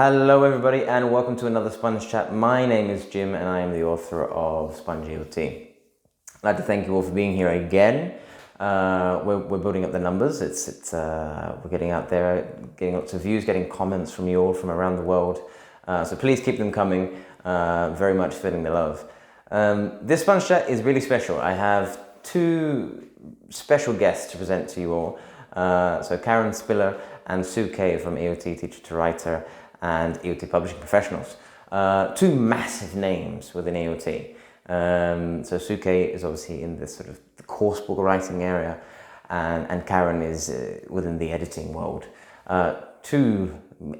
Hello everybody and welcome to another Sponge Chat. My name is Jim and I am the author of Sponge ELT. I'd like to thank you all for being here again. We're building up the numbers. We're getting out there, getting lots of views, getting comments from you all from around the world. So please keep them coming. Very much feeling the love. This Sponge Chat is really special. I have two special guests to present to you all. So Karen Spiller and Sue Kay from ELT Teacher to Writer and ELT Publishing Professionals. Two massive names within ELT. So Sue Kay is obviously in this sort of the course book writing area, and Karen is within the editing world. Two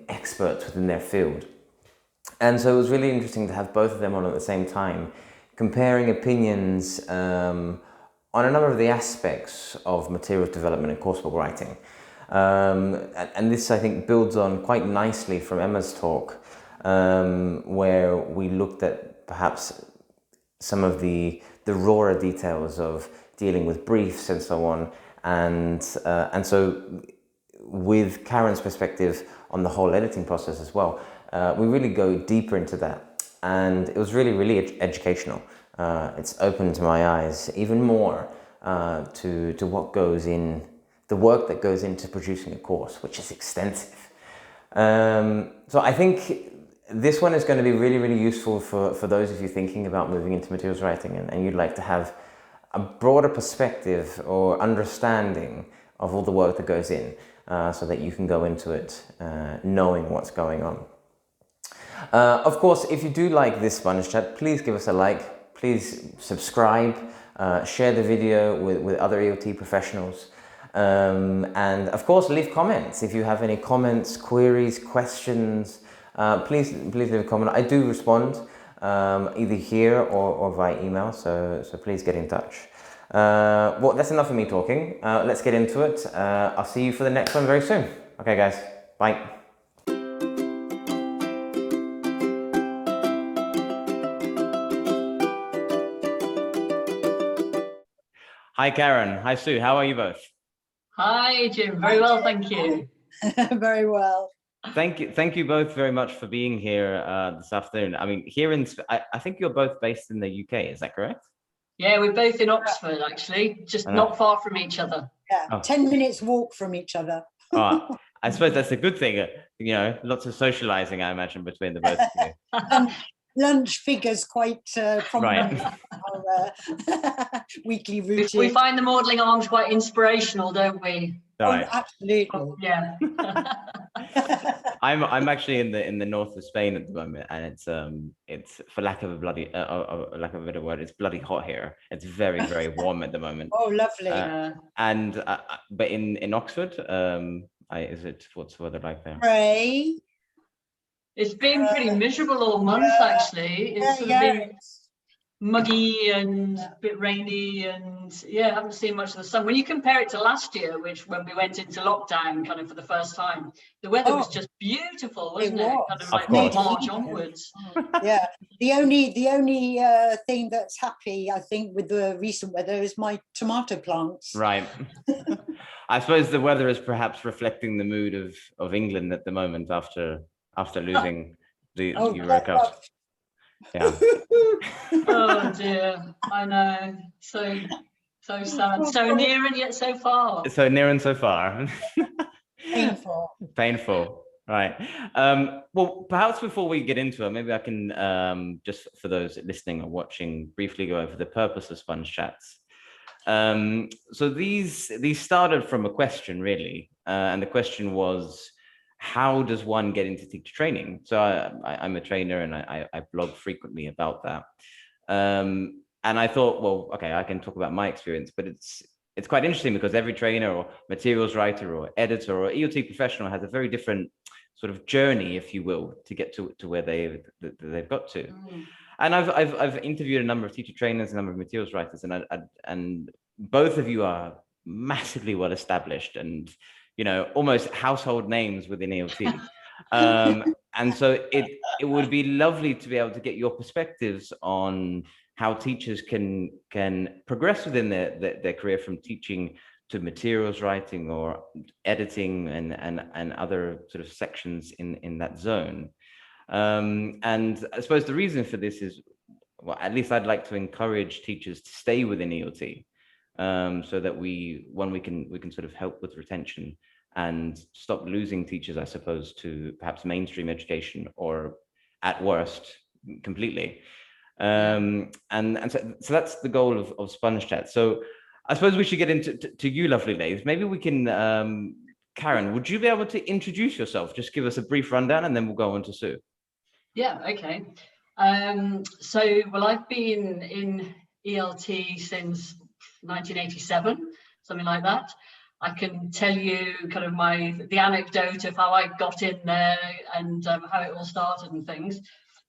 experts within their field. And so it was really interesting to have both of them on at the same time, comparing opinions on a number of the aspects of materials development and coursebook writing. And this, I think, builds on quite nicely from Emma's talk, where we looked at perhaps some of the rawer details of dealing with briefs and so on. And so with Karen's perspective on the whole editing process as well, we really go deeper into that. And it was really, really educational. It's opened my eyes even more to what goes in, the work that goes into producing a course, which is extensive. So I think this one is going to be really, really useful for those of you thinking about moving into materials writing and you'd like to have a broader perspective or understanding of all the work that goes in, so that you can go into it knowing what's going on. Of course, if you do like this Sponge Chat, please give us a like, please subscribe, share the video with other ELT professionals. And of course, leave comments. If you have any comments, queries, questions, please leave a comment. I do respond either here or via email, so please get in touch. Well, that's enough of me talking. Let's get into it. I'll see you for the next one very soon. Okay, guys. Bye. Hi, Karen. Hi, Sue. How are you both? Hi, Jim. Very well, thank you. Very well. Thank you both very much for being here this afternoon. I mean, I think you're both based in the UK, is that correct? Yeah, we're both in Oxford, actually, just not far from each other. Yeah, Oh. 10 minutes walk from each other. I suppose that's a good thing. Lots of socializing, I imagine, between the both of you. Lunch figures quite prominent Right. in our weekly routine. We find the Maudling Arms quite inspirational, don't we? Right. Oh, absolutely. Yeah. I'm actually in the north of Spain at the moment, and it's for lack of a better word, it's bloody hot here. It's very, very warm at the moment. Oh, lovely. But in Oxford, what's the weather like there? Ray. It's been pretty miserable all month, actually. It's been muggy and a bit rainy, and I haven't seen much of the sun. When you compare it to last year, when we went into lockdown kind of for the first time, the weather was just beautiful, wasn't it? Kind of like March onwards. Yeah. The only thing that's happy, I think, with the recent weather is my tomato plants. Right. I suppose the weather is perhaps reflecting the mood of England at the moment after losing the Euro Cup. Yeah. Oh dear, I know. So sad. So near and yet so far. So near and so far. Painful. Right. Well, perhaps before we get into it, maybe I can just for those listening or watching briefly go over the purpose of Sponge Chats. So these started from a question really, and the question was, how does one get into teacher training? So I'm a trainer and I blog frequently about that. And I thought, well, okay, I can talk about my experience, but it's quite interesting because every trainer or materials writer or editor or ELT professional has a very different sort of journey, if you will, to get to where they've got to. And I've interviewed a number of teacher trainers, a number of materials writers, and both of you are massively well established and almost household names within ELT. And so it would be lovely to be able to get your perspectives on how teachers can progress within their career from teaching to materials writing or editing and other sort of sections in that zone. And I suppose the reason for this is, well, at least I'd like to encourage teachers to stay within ELT, so that we can sort of help with retention and stop losing teachers, I suppose, to perhaps mainstream education, or at worst, completely. And so that's the goal of Sponge Chat. So I suppose we should get into to you, lovely ladies. Maybe we can, Karen, would you be able to introduce yourself? Just give us a brief rundown, and then we'll go on to Sue. Yeah, okay. So, well, I've been in ELT since 1987, something like that. I can tell you kind of the anecdote of how I got in there and how it all started and things.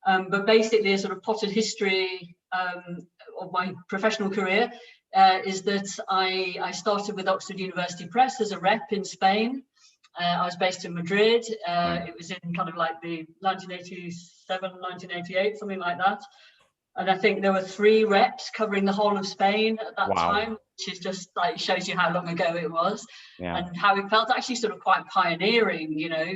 But basically, a sort of potted history of my professional career is that I started with Oxford University Press as a rep in Spain. I was based in Madrid. It was in kind of like the 1987, 1988, something like that. And I think there were 3 reps covering the whole of Spain at that time, which is just like, shows you how long ago it was, and how it felt actually sort of quite pioneering, you know.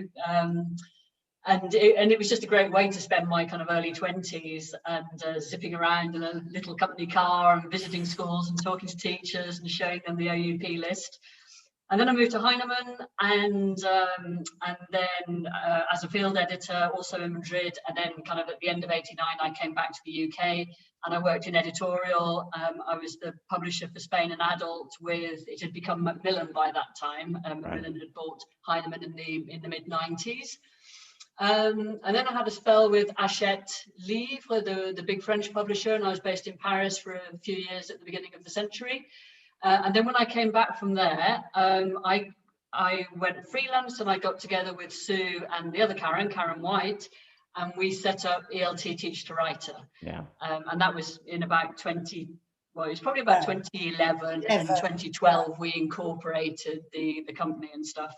And it was just a great way to spend my kind of early 20s, and zipping around in a little company car and visiting schools and talking to teachers and showing them the OUP list. And then I moved to Heyderman, and then as a field editor, also in Madrid. And then kind of at the end of '89, I came back to the UK and I worked in editorial. I was the publisher for Spain and Adult it had become Macmillan by that time. Macmillan had bought Heyderman in the mid 90s. And then I had a spell with Hachette Livre, the big French publisher, and I was based in Paris for a few years at the beginning of the century. And then when I came back from there, I went freelance, and I got together with Sue and the other Karen White, and we set up ELT Teacher to Writer. And that was in about it was probably about 2011, and 2012 we incorporated the company and stuff.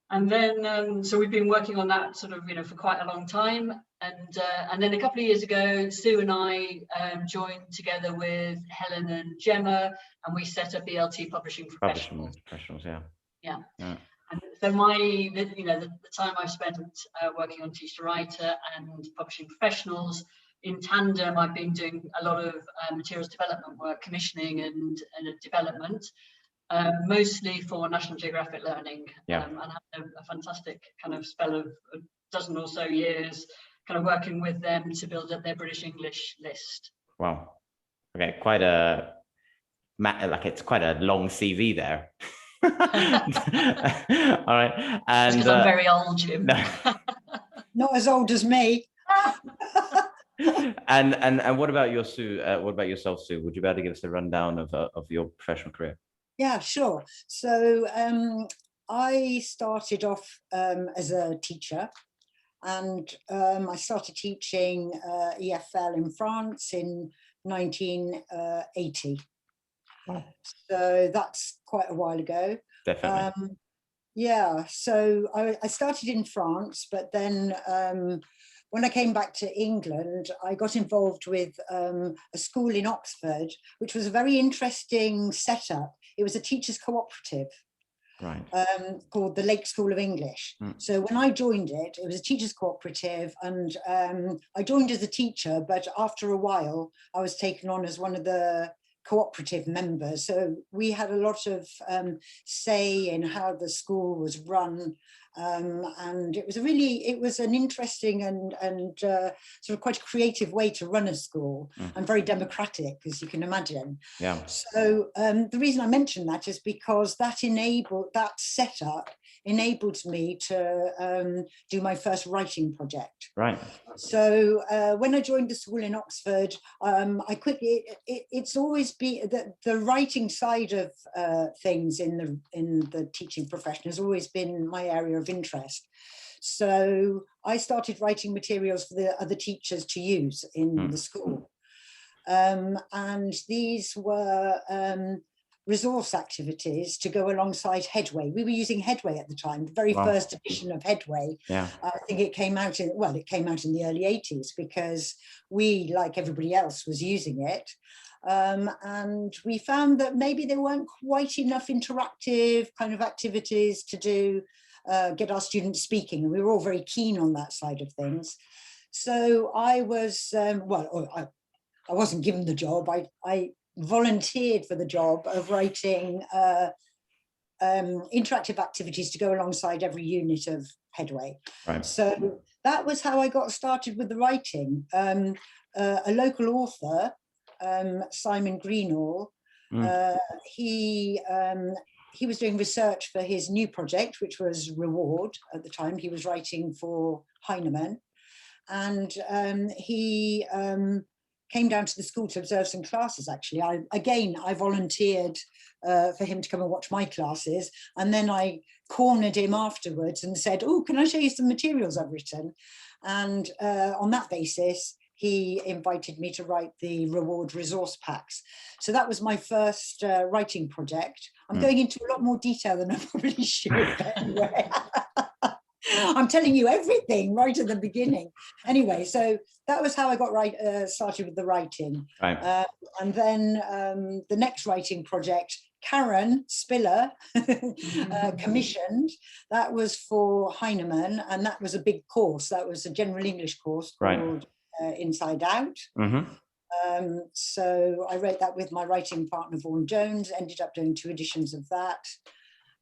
And then, so we've been working on that sort of, you know, for quite a long time. And then a couple of years ago, Sue and I joined together with Helen and Gemma, and we set up ELT Publishing Professionals. Yeah. And so the time I've spent working on Teach to Writer and Publishing Professionals, in tandem, I've been doing a lot of materials development work, commissioning and development. Mostly for National Geographic Learning, and had a fantastic kind of spell of a dozen or so years kind of working with them to build up their British English list. Wow. Okay, it's quite a long CV there. All right. And because I'm very old, Jim. Not as old as me. And what about your Sue? What about yourself, Sue? Would you be able to give us a rundown of your professional career? Yeah, sure. So I started off as a teacher, and I started teaching EFL in France in 1980. Wow. So that's quite a while ago. Definitely. Yeah, so I started in France, but then when I came back to England, I got involved with a school in Oxford, which was a very interesting setup. It was a teachers' cooperative, called the Lake School of English. So when I joined it, it was a teachers' cooperative, and I joined as a teacher, but after a while, I was taken on as one of the cooperative members. So we had a lot of say in how the school was run. And it was an interesting and sort of quite a creative way to run a school, and very democratic, as you can imagine. Yeah. So the reason I mention that is because that setup enabled me to do my first writing project. Right. So when I joined the school in Oxford, it's always been the writing side of things in the teaching profession has always been my area of interest. So I started writing materials for the other teachers to use in the school. And these were resource activities to go alongside Headway. We were using Headway at the time, the very first edition of Headway. Yeah. I think it came out in the early 80s, because we, like everybody else, was using it. And we found that maybe there weren't quite enough interactive kind of activities to do, get our students speaking. And we were all very keen on that side of things. So I was, I wasn't given the job. I volunteered for the job of writing interactive activities to go alongside every unit of Headway. Right. So that was how I got started with the writing. A local author, Simon Greenall, he was doing research for his new project, which was Reward at the time. He was writing for Heyderman, and he came down to the school to observe some classes. Actually, I volunteered for him to come and watch my classes, and then I cornered him afterwards and said, "Oh, can I show you some materials I've written?" And on that basis, he invited me to write the Reward resource packs. So that was my first writing project. I'm going into a lot more detail than I probably should, but anyway. I'm telling you everything right at the beginning. Anyway, so that was how I got started with the writing. Right. And then the next writing project, Karen Spiller commissioned, that was for Heyderman, and that was a big course. That was a general English course called Inside Out. So I wrote that with my writing partner, Vaughan Jones, ended up doing 2 editions of that,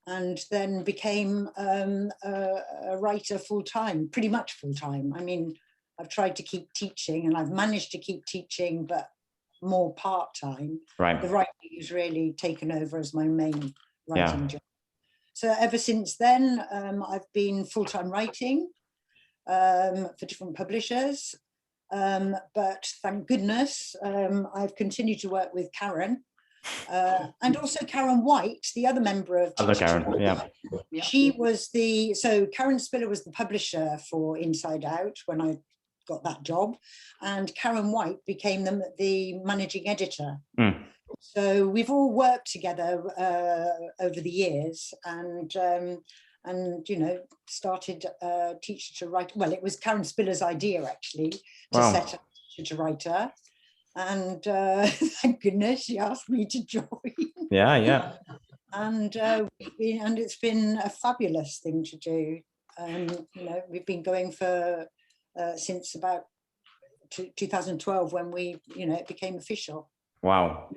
and then became a writer full-time, pretty much full-time. I mean, I've tried to keep teaching, and I've managed to keep teaching, but more part-time. Right. The writing has really taken over as my main writing job. So ever since then, I've been full-time writing for different publishers. But thank goodness, I've continued to work with Karen. And also Karen White, the other member of Karen, she was so Karen Spiller was the publisher for Inside Out when I got that job, and Karen White became the managing editor. So we've all worked together over the years, and you know, started Teacher to Writer. Well, it was Karen Spiller's idea actually to set up Teacher to Writer. And thank goodness she asked me to join. And it's been a fabulous thing to do. You know, we've been going for since about 2012 when it became official. Wow,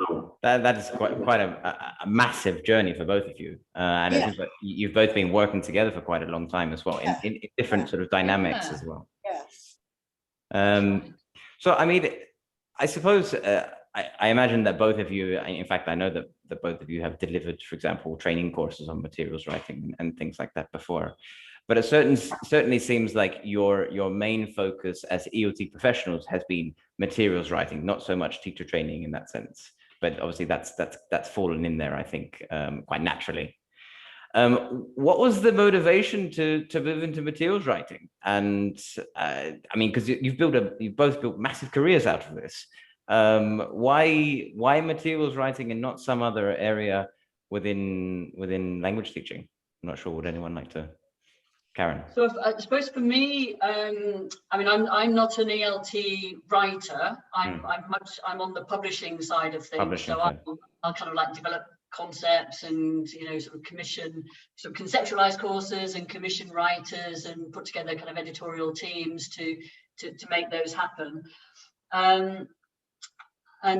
that is quite a massive journey for both of you, and it seems like you've both been working together for quite a long time as well, in different sort of dynamics as well. Yes. So I mean, I suppose I imagine that both of you, in fact, I know that both of you have delivered, for example, training courses on materials writing and things like that before. But it certainly seems like your main focus as ELT professionals has been materials writing, not so much teacher training in that sense. But obviously that's fallen in there, I think, quite naturally. What was the motivation to move into materials writing? And I mean, because you've both built massive careers out of this. Why materials writing and not some other area within language teaching? I'm not sure. Would anyone like to? Karen. So I suppose for me, I mean, I'm not an ELT writer. I'm on the publishing side of things. I'll kind of like develop concepts and sort of conceptualize courses and commission writers and put together kind of editorial teams to make those happen. But I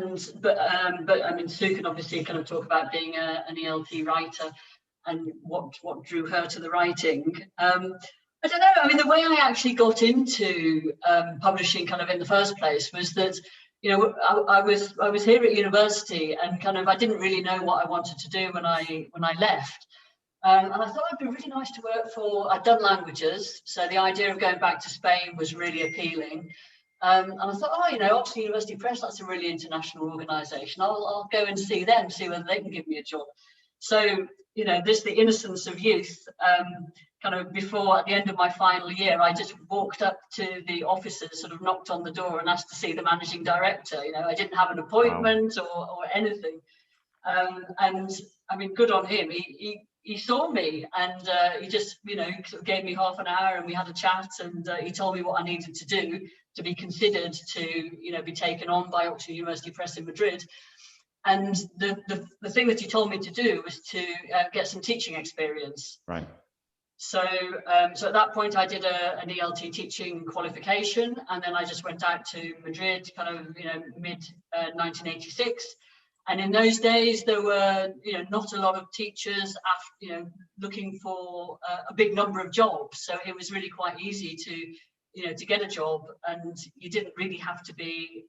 mean, Sue can obviously kind of talk about being an ELT writer and what drew her to the writing. I don't know. I mean, the way I actually got into publishing kind of in the first place was that, I was here at university and kind of I didn't really know what I wanted to do when I left. And I thought it'd be really nice to work for. I'd done languages, so the idea of going back to Spain was really appealing. And I thought, Oxford University Press, that's a really international organisation. I'll go and see them, see whether they can give me a job. So, the innocence of youth, kind of before, at the end of my final year, I just walked up to the offices, sort of knocked on the door and asked to see the managing director. I didn't have an appointment or anything. And I mean, good on him. He he saw me, and he just, you know, sort of gave me half an hour, and we had a chat, and he told me what I needed to do to be considered to, you know, be taken on by Oxford University Press in Madrid. And the thing that he told me to do was to get some teaching experience. Right. So so at that point I did an ELT teaching qualification, and then I just went out to Madrid, kind of, you know, mid 1986. And in those days there were, you know, not a lot of teachers after, you know, looking for a big number of jobs. So it was really quite easy to, you know, to get a job, and you didn't really have to be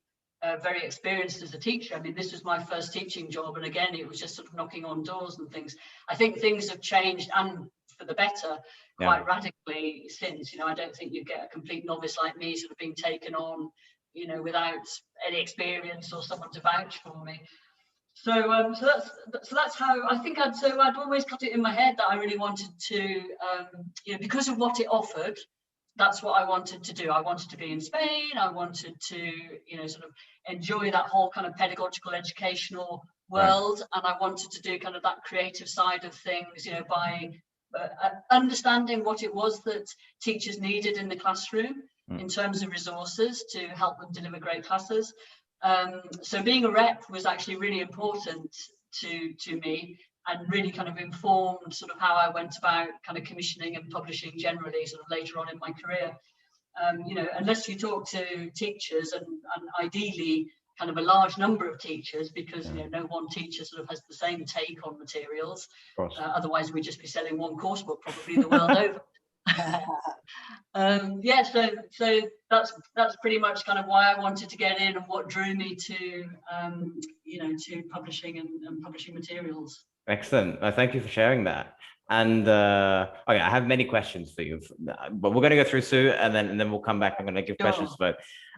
very experienced as a teacher. I mean, this was my first teaching job, and again, it was just sort of knocking on doors and things. I think things have changed, and for the better, quite radically since. You know, I don't think you get a complete novice like me sort of being taken on, you know, without any experience or someone to vouch for me. So so that's how I think I'd always got it in my head that I really wanted to, you know, because of what it offered, that's what I wanted to do. I wanted to be in Spain. I wanted to, you know, sort of enjoy that whole kind of pedagogical, educational world, and I wanted to do kind of that creative side of things, you know, by understanding what it was that teachers needed in the classroom in terms of resources to help them deliver great classes. So being a rep was actually really important to me, and really kind of informed sort of how I went about kind of commissioning and publishing generally sort of later on in my career. You know, unless you talk to teachers, and ideally kind of a large number of teachers, because you know, no one teacher sort of has the same take on materials. Otherwise we'd just be selling one course book probably the world over. Yeah, so that's pretty much kind of why I wanted to get in, and what drew me to you know, to publishing and publishing materials. Excellent. Thank you for sharing that. And okay, I have many questions for you, but we're going to go through Sue, and then we'll come back. I'm going to give questions for both.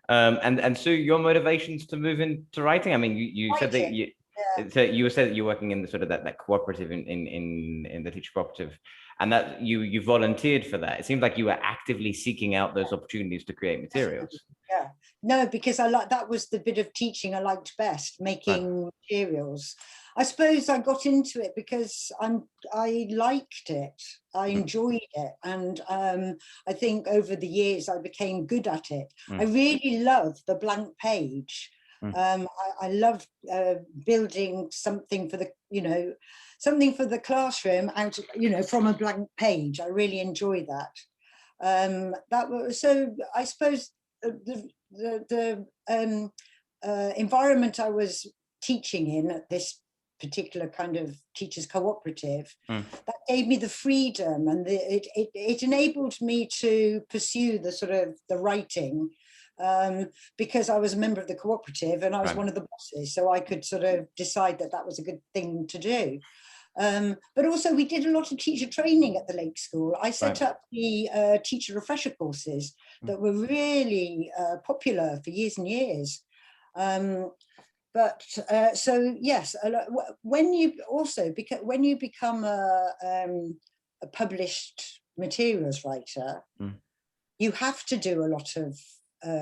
And Sue, your motivations to move into writing. I mean, you said that you said that you're working in the sort of that cooperative in the teacher cooperative, and that you volunteered for that. It seems like you were actively seeking out those opportunities to create materials. Yeah, no, because that was the bit of teaching I liked best, making materials. I suppose I got into it because I liked it, I enjoyed it, and I think over the years I became good at it. I really love the blank page. I love building something for the, you know, something for the classroom out, you know, from a blank page. I really enjoy that. That was, so I suppose the environment I was teaching in at this particular kind of teachers cooperative, that gave me the freedom, and it enabled me to pursue the sort of the writing, because I was a member of the cooperative and I was one of the bosses, so I could sort of decide that that was a good thing to do. But also we did a lot of teacher training at the Lake School. I set up the teacher refresher courses that were really popular for years and years. But so yes, when you become a published materials writer, you have to do a lot of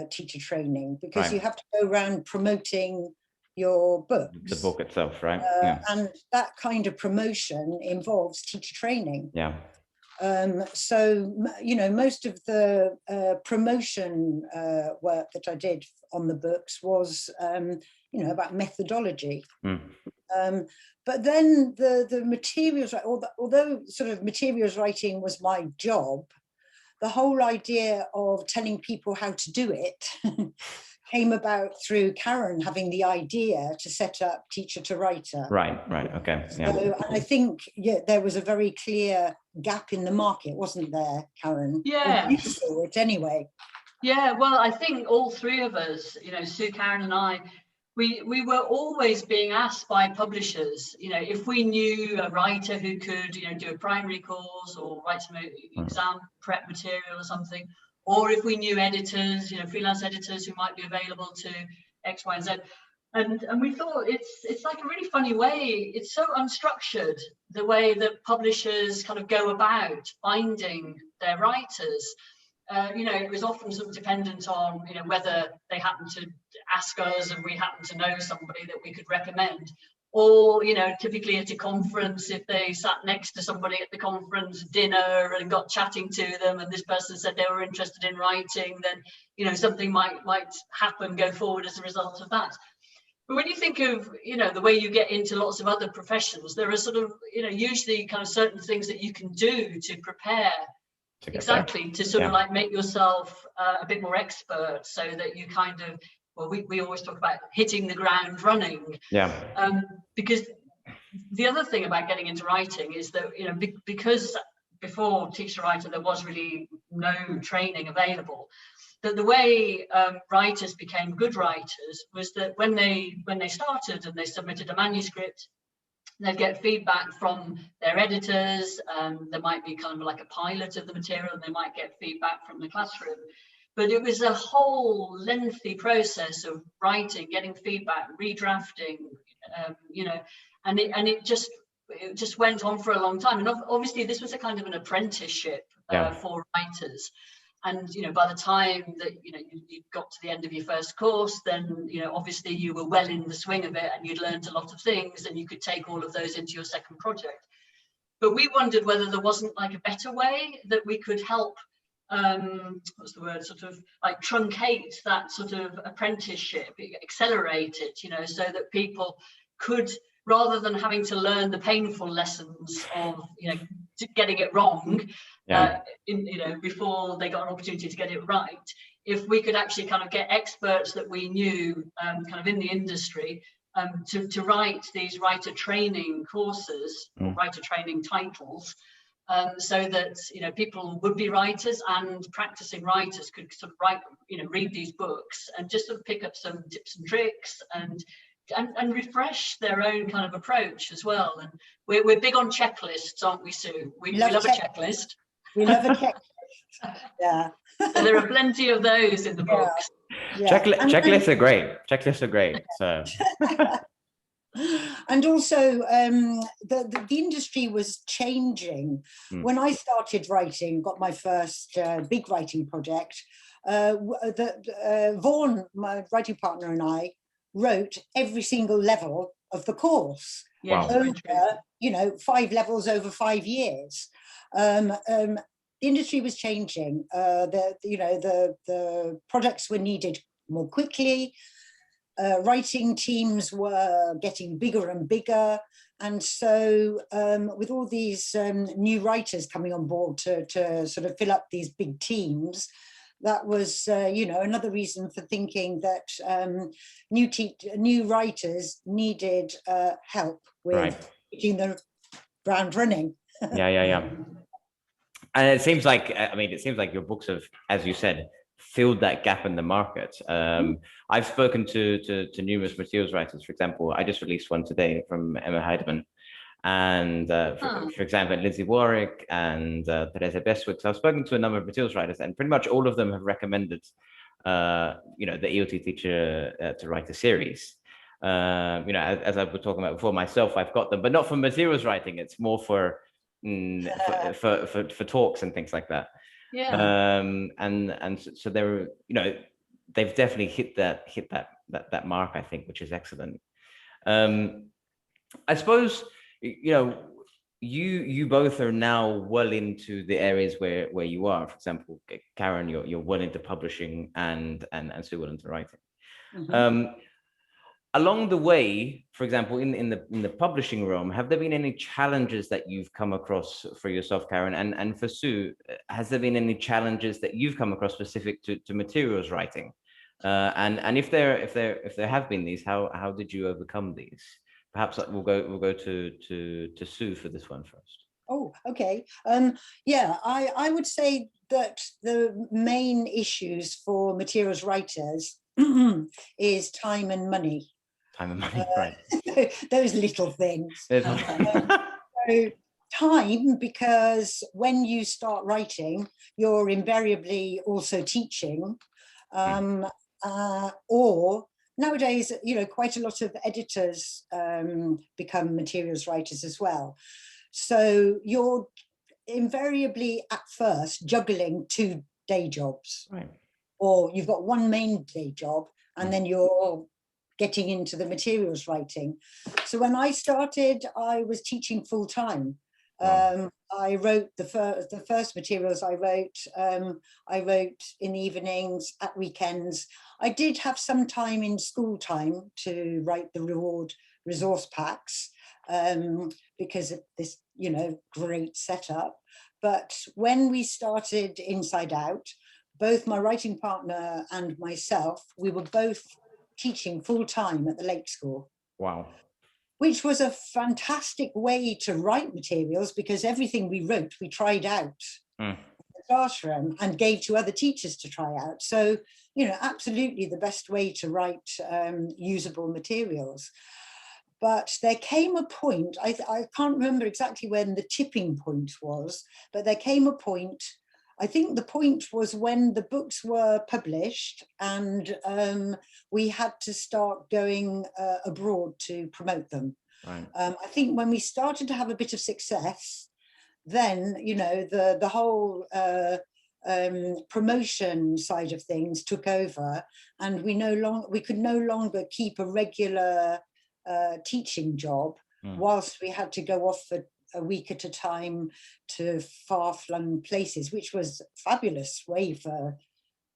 teacher training, because you have to go around promoting your books. The book itself, right? And that kind of promotion involves teacher training. Yeah. So, you know, most of the promotion work that I did on the books was, you know, about methodology. But then the materials, although sort of materials writing was my job, the whole idea of telling people how to do it came about through Karen having the idea to set up Teacher to Writer. Right, okay. Yeah. So I think there was a very clear gap in the market, wasn't there, Karen? Yeah. You saw it anyway. Yeah, well, I think all three of us, you know, Sue, Karen and I, we were always being asked by publishers, you know, if we knew a writer who could, you know, do a primary course or write some exam prep material or something, or if we knew editors, you know, freelance editors who might be available to X, Y, and Z. And we thought it's like a really funny way. It's so unstructured, the way that publishers kind of go about finding their writers. You know, it was often sort of dependent on, you know, whether they happened to ask us and we happened to know somebody that we could recommend, or, you know, typically at a conference, if they sat next to somebody at the conference dinner and got chatting to them, and this person said they were interested in writing, then, you know, something might happen, go forward as a result of that. But when you think of, you know, the way you get into lots of other professions, there are sort of, you know, usually kind of certain things that you can do to prepare exactly to sort of like make yourself a bit more expert, so that you kind of, well, we always talk about hitting the ground running. Because the other thing about getting into writing is that, you know, because before Teach to Writer there was really no training available, that the way writers became good writers was that when they started and they submitted a manuscript, they'd get feedback from their editors. There might be kind of like a pilot of the material, and they might get feedback from the classroom. But it was a whole lengthy process of writing, getting feedback, redrafting, you know, and it just went on for a long time. And obviously this was a kind of an apprenticeship for writers. And, you know, by the time that, you know, you got to the end of your first course, then, you know, obviously you were well in the swing of it, and you'd learned a lot of things, and you could take all of those into your second project. But we wondered whether there wasn't like a better way that we could help, what's the word, sort of like truncate that sort of apprenticeship, accelerate it, you know, so that people could, rather than having to learn the painful lessons of, you know, getting it wrong, you know, before they got an opportunity to get it right, if we could actually kind of get experts that we knew kind of in the industry to write these writer training courses, or writer training titles, so that, you know, people would be writers, and practicing writers could sort of write, you know, read these books and just sort of pick up some tips and tricks and refresh their own kind of approach as well. And we're big on checklists, aren't we, Sue? We love a checklist. We love a checklist. Yeah. So there are plenty of those in the books. Yeah. Checklists are great. Checklists are great. So. And also the industry was changing. When I started writing, got my first big writing project, Vaughan, my writing partner, and I wrote every single level of the course. Over, you know, 5 levels over 5 years. The industry was changing. You know, the projects were needed more quickly. Writing teams were getting bigger and bigger, and so with all these new writers coming on board to sort of fill up these big teams, that was you know, another reason for thinking that new writers needed help with getting the ground running. And it seems like, I mean, it seems like your books have, as you said, filled that gap in the market. I've spoken to numerous materials writers. For example, I just released one today from Emma Heyderman, and for example, Lindsay Warwick and Teresa Bestwick. So I've spoken to a number of materials writers, and pretty much all of them have recommended, you know, the ELT Teacher to write a series. You know, as I was talking about before, myself, I've got them, but not for materials writing. It's more for talks and things like that. And so they're, you know, they've definitely hit that mark, I think, which is excellent. I suppose, you know, you both are now well into the areas where you are. For example, Karen, you're well into publishing, and Sue well into writing. Along the way, for example, in the publishing realm, have there been any challenges that you've come across for yourself, Karen, and for Sue? Has there been any challenges that you've come across specific to materials writing? And if there have been these, how did you overcome these? Perhaps we'll go to Sue for this one first. Oh, okay. Yeah, I would say that the main issues for materials writers is time and money. Time and money, right. Those little things. So time, because when you start writing, you're invariably also teaching, or nowadays, you know, quite a lot of editors become materials writers as well. So you're invariably at first juggling 2 day jobs, or you've got one main day job, and then you're getting into the materials writing. So when I started, I was teaching full time. Wow. I wrote the first materials I wrote in the evenings, at weekends. I did have some time in school time to write the reward resource packs because of this, you know, great setup. But when we started Inside Out, both my writing partner and myself, we were both teaching full time at the Lake School. Wow. Which was a fantastic way to write materials, because everything we wrote, we tried out in the classroom and gave to other teachers to try out. So, you know, absolutely the best way to write usable materials. But there came a point, I can't remember exactly when the tipping point was, but there came a point, I think the point was when the books were published and we had to start going abroad to promote them. Right. I think when we started to have a bit of success, then, you know, the whole promotion side of things took over, and we could no longer keep a regular teaching job whilst we had to go off for a week at a time to far-flung places, which was a fabulous way for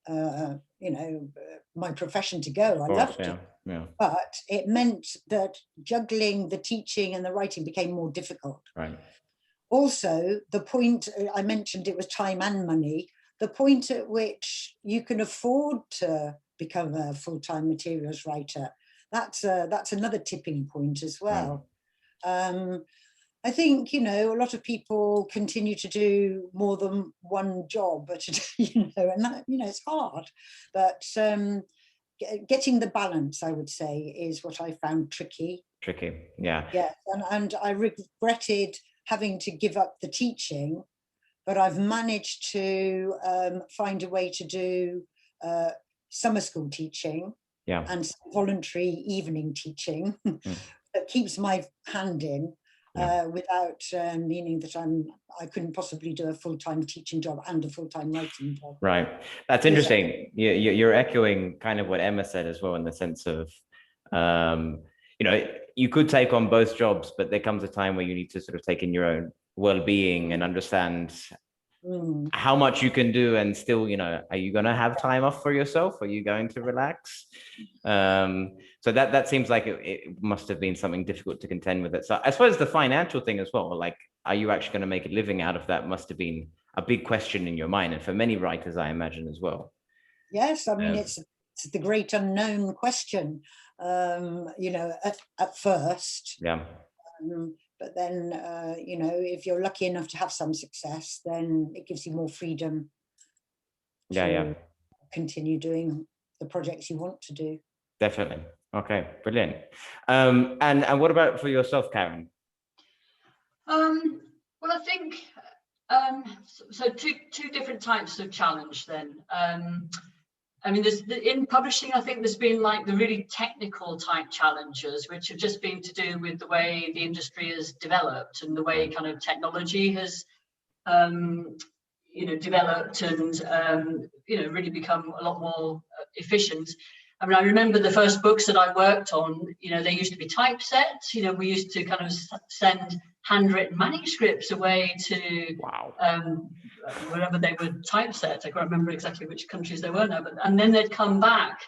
you know, my profession to go. I loved it. Yeah. But it meant that juggling the teaching and the writing became more difficult. Right. Also, the point I mentioned, it was time and money, the point at which you can afford to become a full-time materials writer, that's another tipping point as well. Right. I think, you know, a lot of people continue to do more than one job, but, you know, and that, you know, it's hard. But getting the balance, I would say, is what I found tricky. Tricky, yeah. Yeah, and I regretted having to give up the teaching, but I've managed to find a way to do summer school teaching and voluntary evening teaching that keeps my hand in. Without meaning that I couldn't possibly do a full-time teaching job and a full-time writing job. Right, that's interesting. You're echoing kind of what Emma said as well, in the sense of, you know, you could take on both jobs, but there comes a time where you need to sort of take in your own well-being and understand how much you can do, and still, you know, are you going to have time off for yourself? Are you going to relax? So that seems like it must have been something difficult to contend with it. So I suppose the financial thing as well, like, are you actually going to make a living out of that, must have been a big question in your mind, and for many writers, I imagine, as well. Yes, I mean, it's the great unknown question, you know, at first. Yeah. But then, you know, if you're lucky enough to have some success, then it gives you more freedom to continue doing the projects you want to do. Definitely. Okay, brilliant. And what about for yourself, Karen? Well, I think so. Two different types of challenge then. I mean, in publishing, I think there's been like the really technical type challenges, which have just been to do with the way the industry has developed and the way kind of technology has, you know, developed and, you know, really become a lot more efficient. I mean, I remember the first books that I worked on, you know, they used to be typesets. You know, we used to kind of send handwritten manuscripts away to wherever they were typeset. I can't remember exactly which countries they were now, and then they'd come back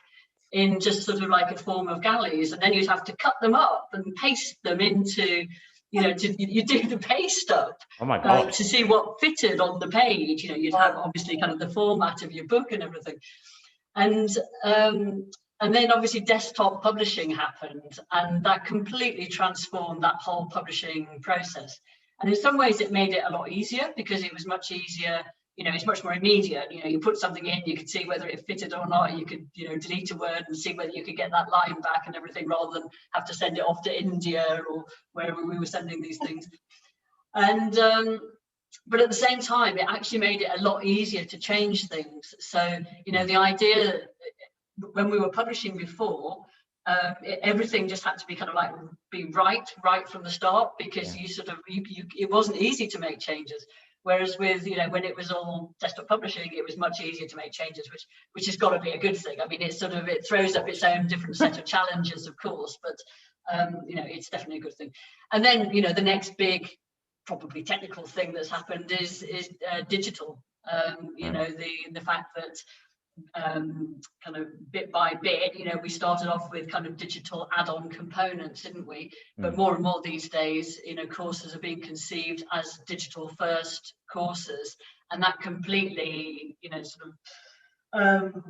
in just sort of like a form of galleys, and then you'd have to cut them up and paste them into, you know, you do the paste up to see what fitted on the page. You know, you'd have obviously kind of the format of your book and everything, and then obviously desktop publishing happened, and that completely transformed that whole publishing process. And in some ways it made it a lot easier, because it was much easier, you know, it's much more immediate. You know, you put something in, you could see whether it fitted or not. You could, you know, delete a word and see whether you could get that line back and everything, rather than have to send it off to India or wherever we were sending these things. And but at the same time, it actually made it a lot easier to change things. So, you know, the idea when we were publishing before, everything just had to be kind of like be right from the start, because you sort of it wasn't easy to make changes. Whereas with, you know, when it was all desktop publishing, it was much easier to make changes, which has got to be a good thing. I mean, it's sort of, it throws up its own different set of challenges, of course, but you know, it's definitely a good thing. And then, you know, the next big, probably technical thing that's happened is digital. You know, the fact that kind of bit by bit, you know, we started off with kind of digital add-on components, didn't we? But more and more these days, you know, courses are being conceived as digital first courses, and that completely, you know, sort of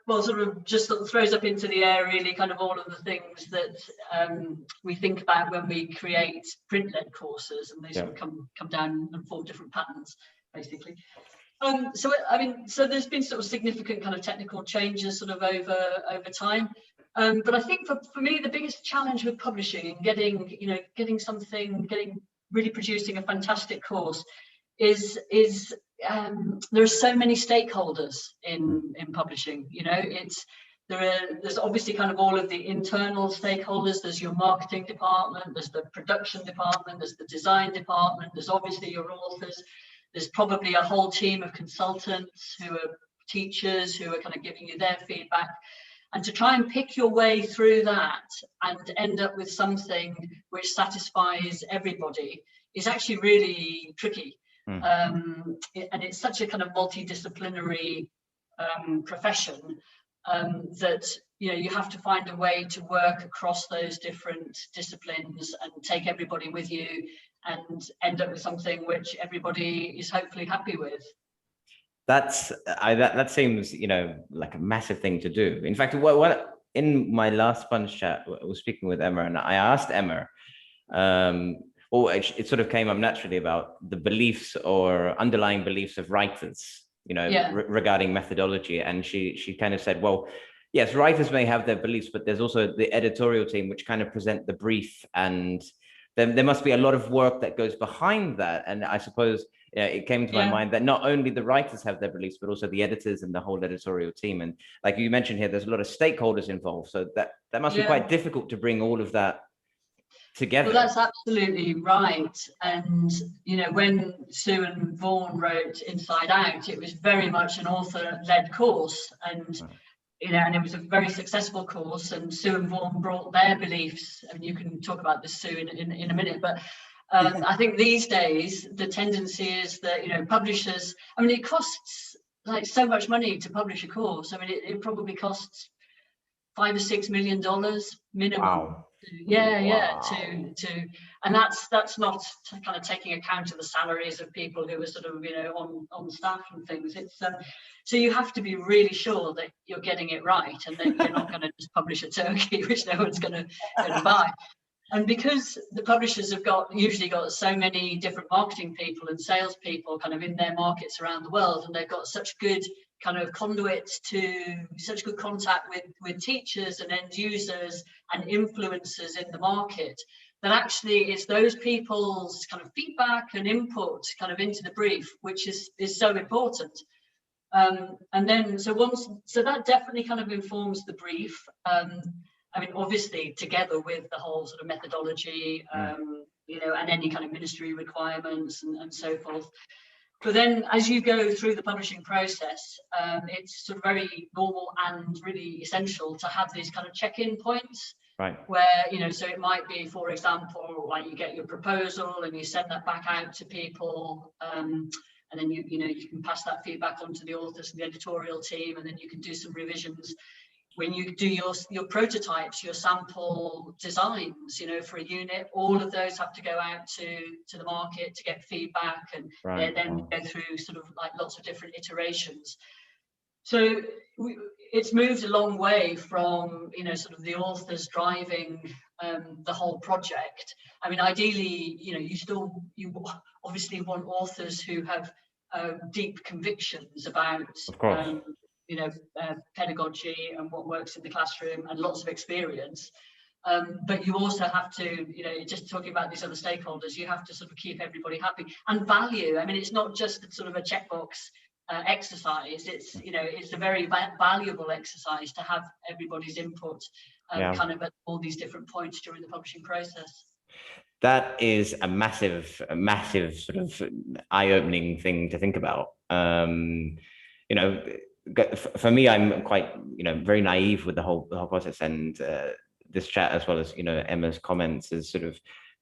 well, sort of just sort of throws up into the air really kind of all of the things that we think about when we create print-led courses, and they sort of come down and form different patterns, basically. So I mean, so there's been sort of significant kind of technical changes sort of over time, but I think for me the biggest challenge with publishing and getting really producing a fantastic course is there are so many stakeholders in publishing. You know, there's obviously kind of all of the internal stakeholders. There's your marketing department, there's the production department, there's the design department, there's obviously your authors. There's probably a whole team of consultants who are teachers who are kind of giving you their feedback. And to try and pick your way through that and end up with something which satisfies everybody is actually really tricky. And it's such a kind of multidisciplinary profession that, you know, you have to find a way to work across those different disciplines and take everybody with you and end up with something which everybody is hopefully happy with. That seems, you know, like a massive thing to do. In fact, in my last Sponge chat, I was speaking with Emma, and I asked Emma, well, it sort of came up naturally about the beliefs or underlying beliefs of writers, you know, regarding methodology. And she kind of said, well, yes, writers may have their beliefs, but there's also the editorial team, which kind of present the brief, and there must be a lot of work that goes behind that. And I suppose it came to my mind that not only the writers have their beliefs, but also the editors and the whole editorial team. And like you mentioned here, there's a lot of stakeholders involved. So that must be quite difficult to bring all of that together. Well, that's absolutely right. And, you know, when Sue and Vaughan wrote Inside Out, it was very much an author-led course. And you know, and it was a very successful course, and Sue and Vaughan brought their beliefs, and you can talk about this, Sue, in a minute, but I think these days the tendency is that, you know, publishers, I mean, it costs like so much money to publish a course. I mean, it probably costs $5 or $6 million minimum. Wow. And that's not kind of taking account of the salaries of people who are sort of, you know, on staff and things. It's so you have to be really sure that you're getting it right, and that you're not going to just publish a turkey which no one's going to buy. And because the publishers have usually got so many different marketing people and sales people kind of in their markets around the world, and they've got such good kind of conduits to such good contact with teachers and end users and influencers in the market, that actually it's those people's kind of feedback and input kind of into the brief which is so important. And then so that definitely kind of informs the brief. I mean, obviously together with the whole sort of methodology, you know, and any kind of ministry requirements and so forth. But then as you go through the publishing process, it's sort of very normal and really essential to have these kind of check-in points. Right. Where, you know, so it might be, for example, like you get your proposal and you send that back out to people, and then you can pass that feedback on to the authors and the editorial team, and then you can do some revisions. When you do your prototypes, your sample designs, you know, for a unit, all of those have to go out to the market to get feedback, and then go through sort of like lots of different iterations. So it's moved a long way from, you know, sort of the authors driving the whole project. I mean, ideally, you know, you obviously want authors who have deep convictions about, you know, pedagogy and what works in the classroom, and lots of experience. But you also have to, you know, just talking about these other stakeholders, you have to sort of keep everybody happy and value. I mean, it's not just sort of a checkbox exercise. It's, you know, it's a very valuable exercise to have everybody's input kind of at all these different points during the publishing process. That is a massive sort of eye-opening thing to think about. You know, for me, I'm quite, you know, very naive with the whole process, and this chat, as well as, you know, Emma's comments, has sort of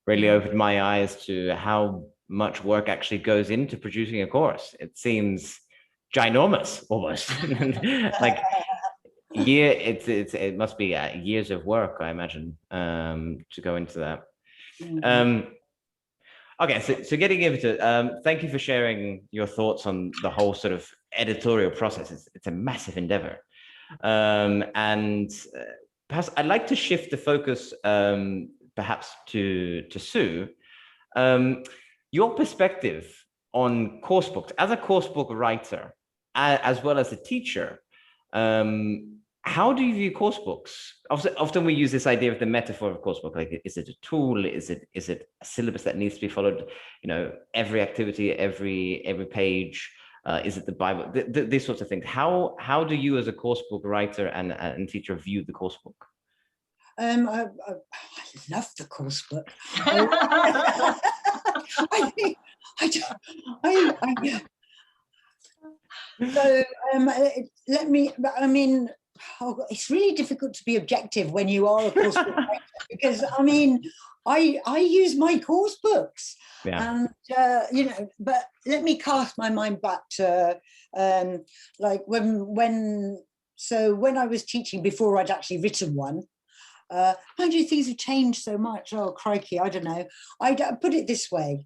really opened my eyes to how much work actually goes into producing a course. It seems ginormous almost. Like it must be years of work, I imagine, to go into that. Okay, so getting into it, thank you for sharing your thoughts on the whole sort of editorial process. It's a massive endeavor. And perhaps I'd like to shift the focus perhaps to Sue. Your perspective on course books as a course book writer, as well as a teacher. How do you view course books? Often we use this idea of the metaphor of course book. Like, is it a tool? Is it a syllabus that needs to be followed? You know, every activity, every page. Is it the Bible? These sorts of things. How do you, as a course book writer and teacher, view the course book? I love the course book. It's really difficult to be objective when you are a course book writer, because I mean, I use my course books, and you know, but let me cast my mind back to like when I was teaching before I'd actually written one. Mind you, things have changed so much. Oh, crikey, I don't know. I put it this way.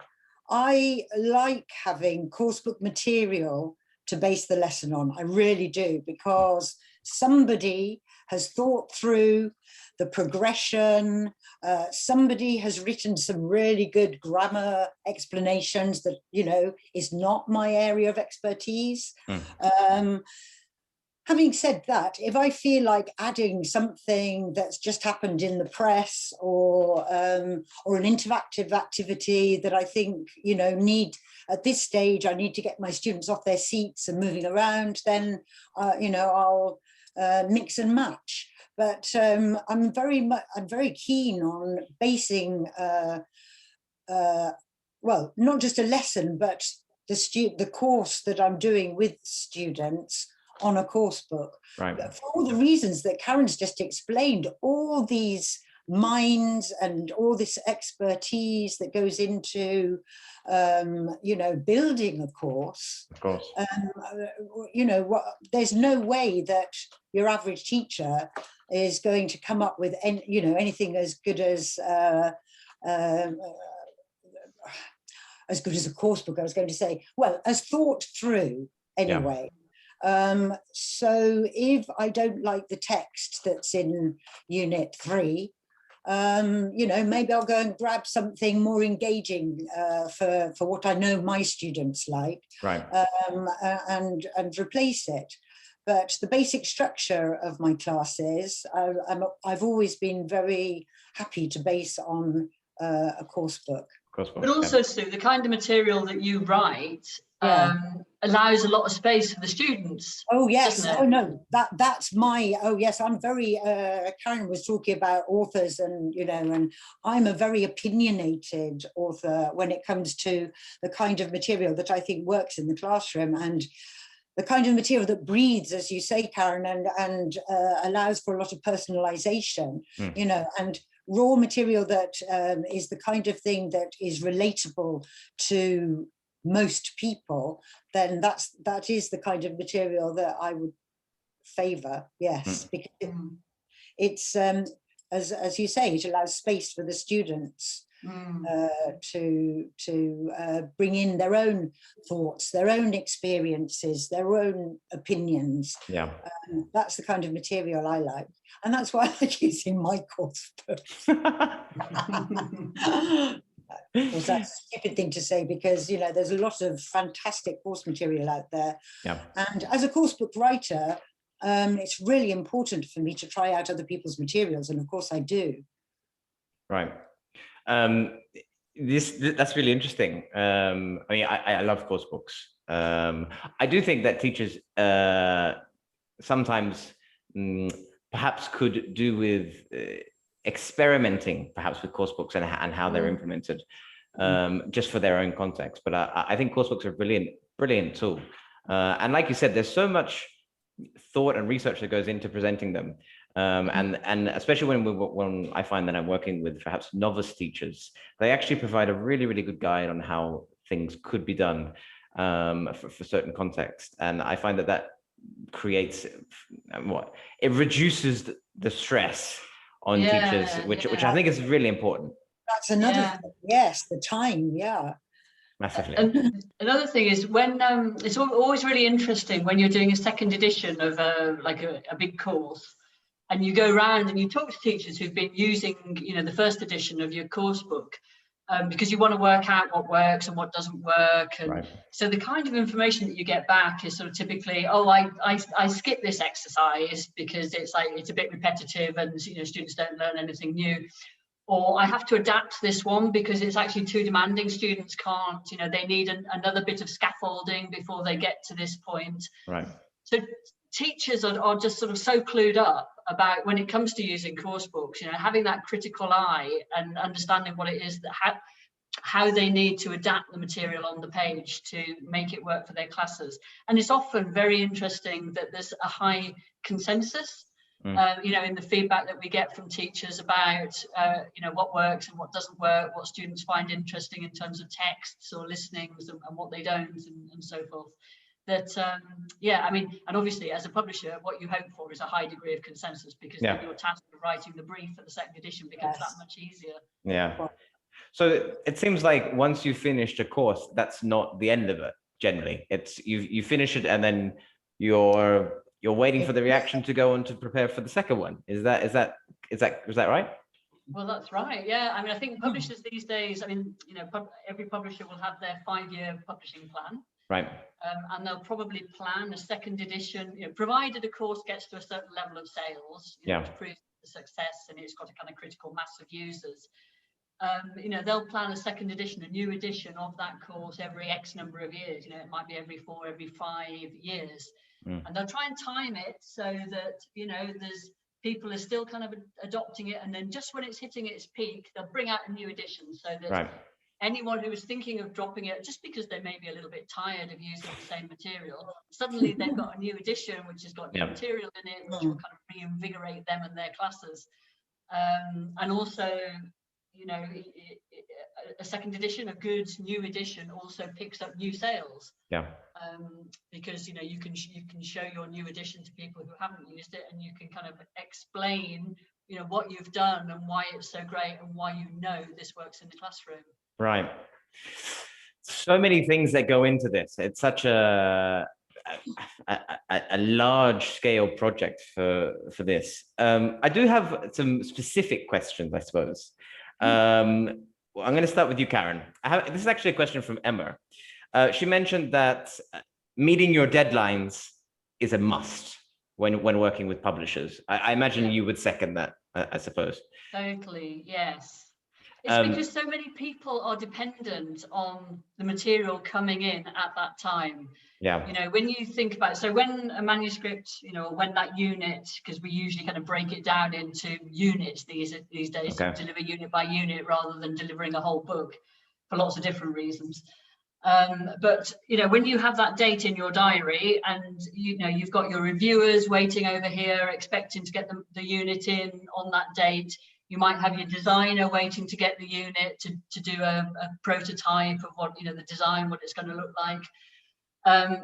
I like having course book material to base the lesson on. I really do, because somebody has thought through the progression. Somebody has written some really good grammar explanations that, you know, is not my area of expertise. Having said that, if I feel like adding something that's just happened in the press, or an interactive activity that I think, you know, at this stage, I need to get my students off their seats and moving around, then, you know, I'll mix and match. But I'm very keen on basing, well, not just a lesson, but the course that I'm doing with students on a course book, right? For all the reasons that Karen's just explained, all these minds and all this expertise that goes into, you know, building a course. Of course. You know, there's no way that your average teacher is going to come up with you know, anything as good as a course book, I was going to say, well, as thought through anyway. Yeah. So if I don't like the text that's in Unit 3, you know, maybe I'll go and grab something more engaging for what I know my students like, right? And replace it. But the basic structure of my classes, I've always been very happy to base on a course book. But also, Sue, the kind of material that you write allows a lot of space for the students. Oh yes, oh no, that's my, oh yes, I'm very, Karen was talking about authors, and you know, and I'm a very opinionated author when it comes to the kind of material that I think works in the classroom, and the kind of material that breathes, as you say, Karen, and allows for a lot of personalization, you know, and raw material that is the kind of thing that is relatable to most people, then that is the kind of material that I would favor. Yes, because it's as you say, it allows space for the students to bring in their own thoughts, their own experiences, their own opinions. Yeah, that's the kind of material I like, and that's why I like using my course books. Of course, that's a stupid thing to say, because you know there's a lot of fantastic course material out there. Yeah. And as a course book writer, it's really important for me to try out other people's materials, and of course I do. Right. That's really interesting. I mean, I love course books. I do think that teachers sometimes perhaps could do with experimenting perhaps with course books and how they're implemented, just for their own context. But I think course books are a brilliant tool. And like you said, there's so much thought and research that goes into presenting them. And especially when I find that I'm working with perhaps novice teachers, they actually provide a really good guide on how things could be done for certain contexts. And I find that creates it reduces the stress on teachers, which I think is really important. That's another thing. Yes, the time. Yeah. Massively. And another thing is when it's always really interesting when you're doing a second edition of a big course, and you go around and you talk to teachers who've been using, the first edition of your course book, because you want to work out what works and what doesn't work. And so the kind of information that you get back is sort of typically, oh, I skip this exercise because it's a bit repetitive and students don't learn anything new. Or I have to adapt this one because it's actually too demanding. Students can't, they need another bit of scaffolding before they get to this point. Right. So teachers are just sort of so clued up about when it comes to using course books, having that critical eye and understanding what it is that how they need to adapt the material on the page to make it work for their classes. And it's often very interesting that there's a high consensus. In the feedback that we get from teachers about, what works and what doesn't work, what students find interesting in terms of texts or listenings and what they don't, and so forth. That, and obviously as a publisher, what you hope for is a high degree of consensus, because then your task of writing the brief for the second edition becomes that much easier. Yeah. So it seems like once you finished a course, that's not the end of it. Generally, it's you finish it and then you're waiting for the reaction to go on to prepare for the second one. Is that right? Well, that's right. Yeah. I mean, I think publishers these days, every publisher will have their 5-year publishing plan. Right. And they'll probably plan a second edition, provided a course gets to a certain level of sales, which proves the success and it's got a kind of critical mass of users. They'll plan a second edition, a new edition of that course every X number of years. It might be every 4, every 5 years. And they'll try and time it so that, there's people are still kind of adopting it. And then just when it's hitting its peak, they'll bring out a new edition so that anyone who is thinking of dropping it, just because they may be a little bit tired of using the same material, suddenly they've got a new edition which has got new material in it, which will kind of reinvigorate them and their classes. And also, a second edition, a good new edition, also picks up new sales. Because you can show your new edition to people who haven't used it, and you can kind of explain what you've done and why it's so great and why this works in the classroom. Right. So many things that go into this. It's such a large scale project for this. I do have some specific questions, I suppose. I'm going to start with you, Karen. This is actually a question from Emma. She mentioned that meeting your deadlines is a must when working with publishers. I imagine you would second that, I suppose. Totally, yes. It's because so many people are dependent on the material coming in at that time. When you think about it, so when a manuscript, when that unit, because we usually kind of break it down into units these days, deliver unit by unit rather than delivering a whole book for lots of different reasons. But when you have that date in your diary and you've got your reviewers waiting over here expecting to get the unit in on that date, you might have your designer waiting to get the unit to do a prototype of what the design, what it's going to look like.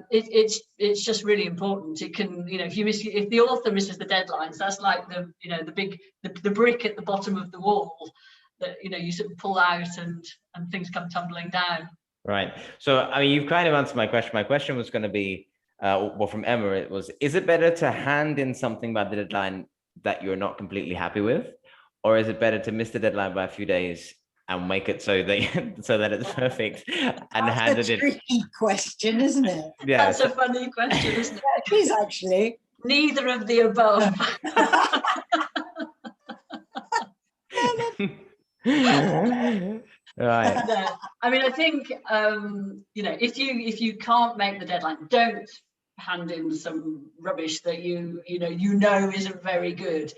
It's just really important. It can, if the author misses the deadlines, that's like the brick at the bottom of the wall that you sort of pull out and things come tumbling down. Right. So you've kind of answered my question. My question was going to be, from Emma, it was: is it better to hand in something by the deadline that you're not completely happy with, or is it better to miss the deadline by a few days and make it so that it's perfect and hand it in? That's a tricky question, isn't it? Yeah, that's a funny question, isn't it? It is actually. Neither of the above. Right. No, I think if you can't make the deadline, don't hand in some rubbish that you know isn't very good.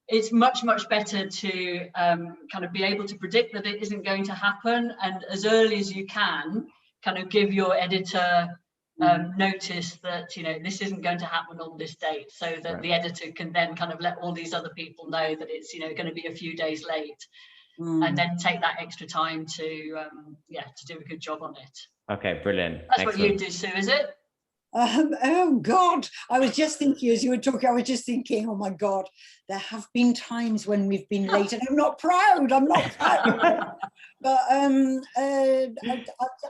it's much, much better to kind of be able to predict that it isn't going to happen, and as early as you can kind of give your editor notice that, you know, this isn't going to happen on this date, so that the editor can then kind of let all these other people know that it's, you know, going to be a few days late, and then take that extra time to to do a good job on it. Okay, brilliant. That's Excellent. what you do, Sue, is it? Oh God, I was just thinking as you were talking, I was just thinking, oh my God, there have been times when we've been late, and I'm not proud, but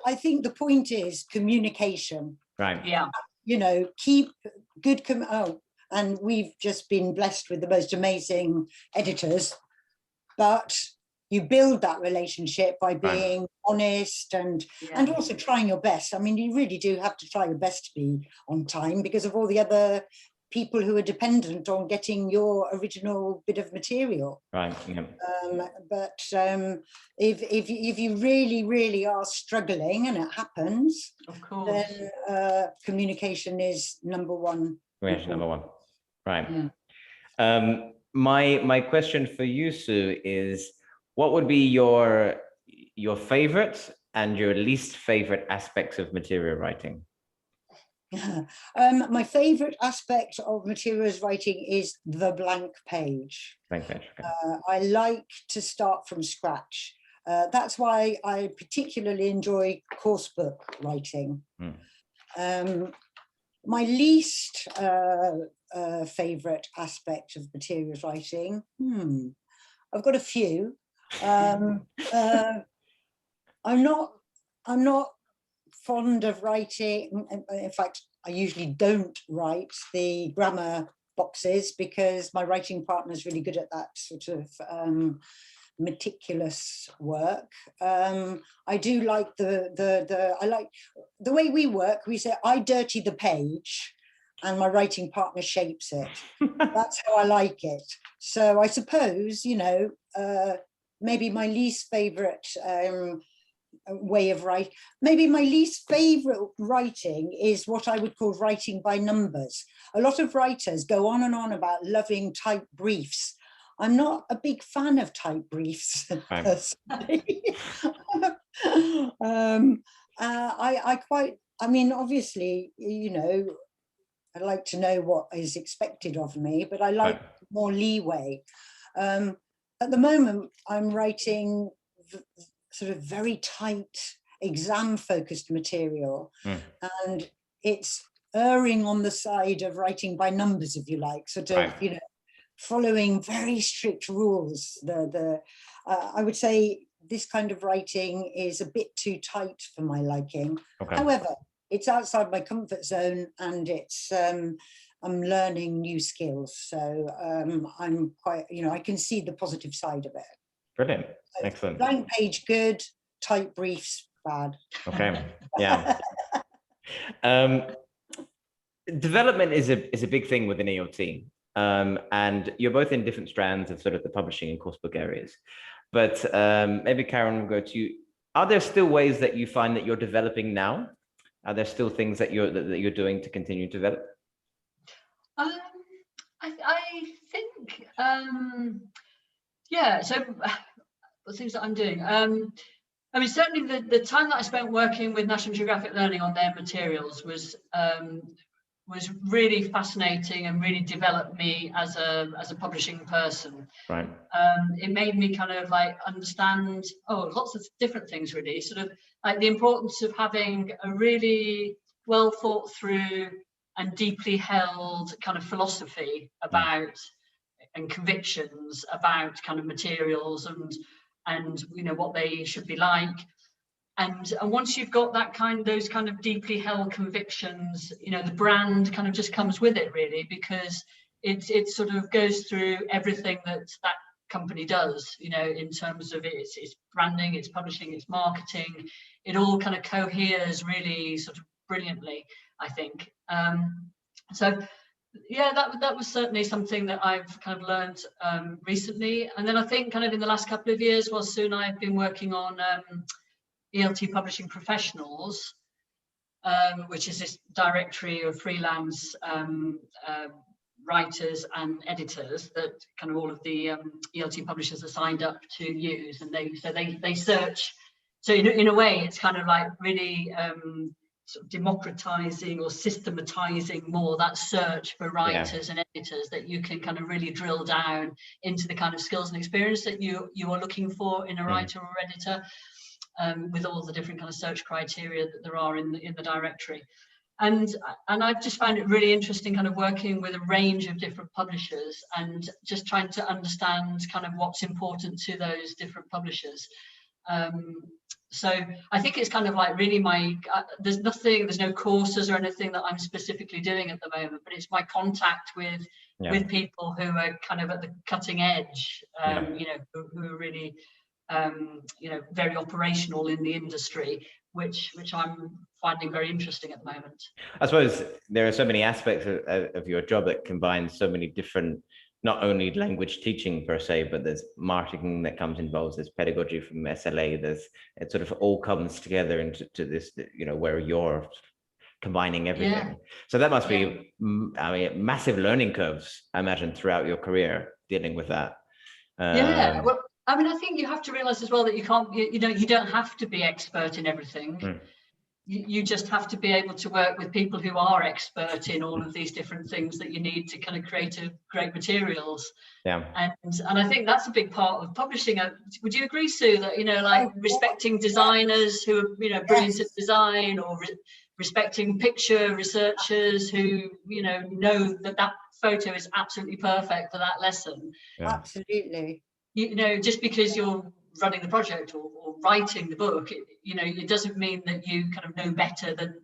I think the point is communication. Right. Yeah. You know, keep good, and we've just been blessed with the most amazing editors, but you build that relationship by being honest and also trying your best. I mean, you really do have to try your best to be on time because of all the other people who are dependent on getting your original bit of material. Right. Yeah. But if you really are struggling, and it happens, Of course, then communication is number one. Communication number one. Right. Yeah. My question for you, Sue, is what would be your favorite and your least favorite aspects of material writing? My favorite aspect of materials writing is the blank page. Blank page. Okay. I like to start from scratch. That's why I particularly enjoy course book writing. My least favorite aspect of materials writing, I've got a few. I'm not fond of writing. In fact, I usually don't write the grammar boxes because my writing partner is really good at that sort of meticulous work. I do like I like the way we work. We say I dirty the page and my writing partner shapes it. That's how I like it. So I suppose, you know, maybe my least favorite way of writing, maybe my least favorite writing is what I would call writing by numbers. A lot of writers go on and on about loving type briefs. I'm not a big fan of type briefs personally. I mean, obviously, you know, I like to know what is expected of me, but I like more leeway. At the moment, I'm writing sort of very tight exam-focused material, and it's erring on the side of writing by numbers, if you like, sort of, you know, following very strict rules. I would say this kind of writing is a bit too tight for my liking. However, it's outside my comfort zone, and it's I'm learning new skills, so I'm quite, you know, I can see the positive side of it. Brilliant. So, excellent. Blank page good, tight briefs bad. Okay. Yeah. Development is a big thing within ELT, and you're both in different strands of sort of the publishing and coursebook areas. But maybe Karen will go to you. Are there still ways that you find that you're developing now? Are there still things that you're doing to continue to develop? I think, yeah, so the things that I'm doing. I mean, certainly the time that I spent working with National Geographic Learning on their materials was really fascinating and really developed me as a publishing person. Right. It made me kind of like understand, lots of different things really, sort of like the importance of having a really well thought through and deeply held kind of philosophy about and convictions about kind of materials and you know what they should be like. And once you've got those kind of deeply held convictions, you know, the brand kind of just comes with it really, because it sort of goes through everything that company does, you know, in terms of its branding, its publishing, its marketing. It all kind of coheres really sort of brilliantly, I think. So yeah, that was certainly something that I've kind of learned recently. And then I think kind of in the last couple of years, while Sue and I have been working on ELT Publishing Professionals, which is this directory of freelance writers and editors that kind of all of the ELT publishers are signed up to use, and they search. So in a way, it's kind of like really sort of democratizing or systematizing more that search for writers and editors, that you can kind of really drill down into the kind of skills and experience that you are looking for in a writer or editor, with all the different kind of search criteria that there are in the directory. And I've just found it really interesting kind of working with a range of different publishers and just trying to understand kind of what's important to those different publishers. So I think it's kind of like really there's no courses or anything that I'm specifically doing at the moment, but it's my contact with people who are kind of at the cutting edge, you know, who are really, you know, very operational in the industry, which I'm finding very interesting at the moment. I suppose there are so many aspects of your job that combine so many different, not only language teaching per se, but there's marketing that comes involved, there's pedagogy from SLA, it sort of all comes together into this, you know, where you're combining everything. Yeah. So that must be, I mean, massive learning curves, I imagine, throughout your career dealing with that. Well, I mean, I think you have to realize as well that you can't, you don't have to be expert in everything. You just have to be able to work with people who are expert in all of these different things that you need to kind of create great materials. Yeah. And I think that's a big part of publishing. Would you agree, Sue, that, you know, like respecting designers who are, you know, brilliant at design, or respecting picture researchers who, you know that photo is absolutely perfect for that lesson. Yeah. Absolutely. You know, just because you're running the project or writing the book, it doesn't mean that you kind of know better than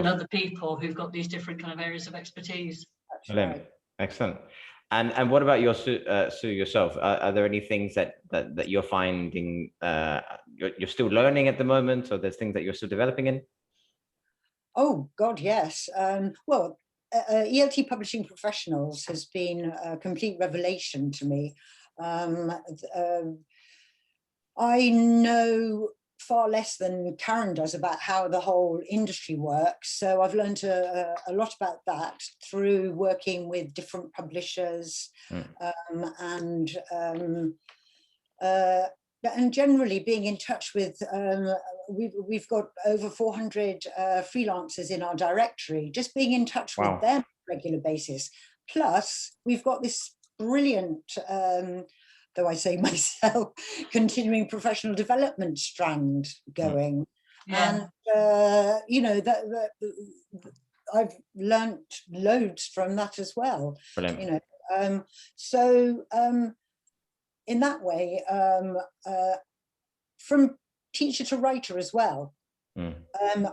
other people who've got these different kind of areas of expertise. Right. Excellent. And what about your Sue yourself? Are there any things that you're finding you're still learning at the moment, or there's things that you're still developing in? Oh God, yes. Well, ELT Publishing Professionals has been a complete revelation to me. I know far less than Karen does about how the whole industry works. So I've learned a lot about that through working with different publishers, and generally being in touch with, we've got over 400 freelancers in our directory, just being in touch with them on a regular basis. Plus, we've got this brilliant, though I say myself, continuing professional development strand going. And, you know, I've learnt loads from that as well. Brilliant. You know, so in that way, from teacher to writer as well.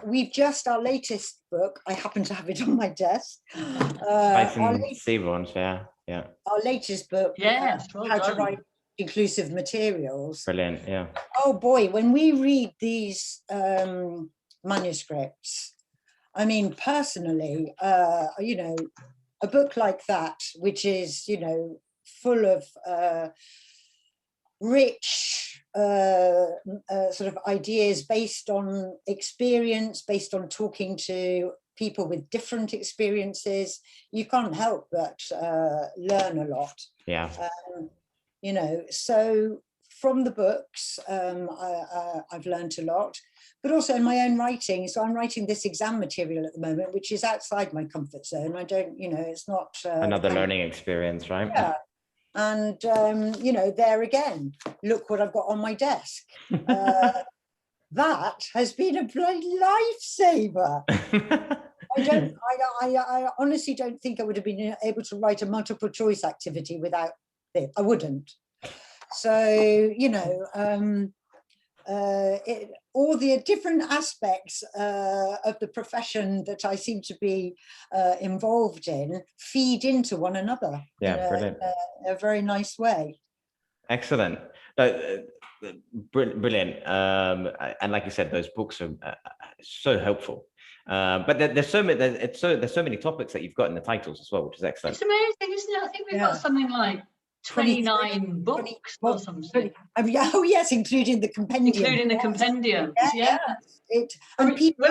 We've just, our latest book, I happen to have it on my desk. I can see ones, yeah. Our latest book, How to Write Inclusive Materials. Brilliant, yeah. Oh boy, when we read these manuscripts, I mean, personally, you know, a book like that, which is, you know, full of rich sort of ideas based on experience, based on talking to people with different experiences, you can't help but learn a lot. Yeah. You know, so from the books, I've learned a lot, but also in my own writing. So I'm writing this exam material at the moment, which is outside my comfort zone. I don't, you know, it's not another learning experience, right? Yeah. And, you know, there again, look what I've got on my desk. That has been a bloody lifesaver. I honestly don't think I would have been able to write a multiple choice activity without it. I wouldn't. So, you know, all the different aspects of the profession that I seem to be involved in feed into one another. Yeah, brilliant. In a very nice way. Excellent. Brilliant. And like you said, those books are so helpful. But there's so many topics that you've got in the titles as well, which is excellent. It's amazing, isn't it? I think we've got something like 29 books or something. Oh yes, including the compendium. Including the compendium. Yeah. And people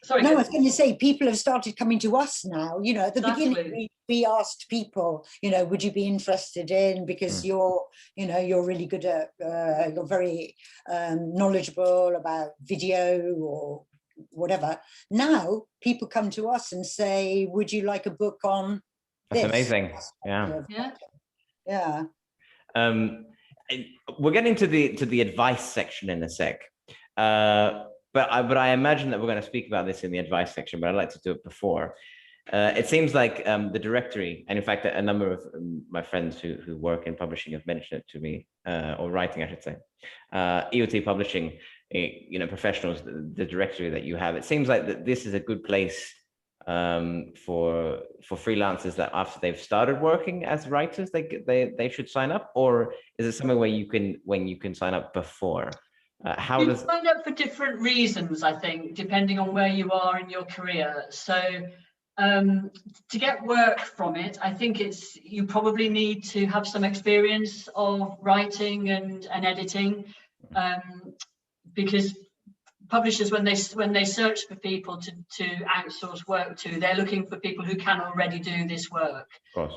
Sorry. No, I was going to say, people have started coming to us now. You know, at the Exactly. beginning, we asked people, you know, would you be interested in, because you're, you know, you're really good at, you're very knowledgeable about video or whatever. Now people come to us and say, would you like a book on this? That's amazing. Yeah. Yeah. We're getting to the advice section in a sec. But I imagine that we're going to speak about this in the advice section, but I'd like to do it before. It seems like the directory, and in fact, a number of my friends who work in publishing have mentioned it to me, or writing, I should say. ELT Publishing, you know, Professionals, the directory that you have. It seems like that this is a good place for freelancers that after they've started working as writers, they should sign up, or is it something where you can sign up before? How you does sign up for different reasons, I think, depending on where you are in your career. So to get work from it, I think you probably need to have some experience of writing and editing, because publishers, when they search for people to outsource work to, they're looking for people who can already do this work. Of course.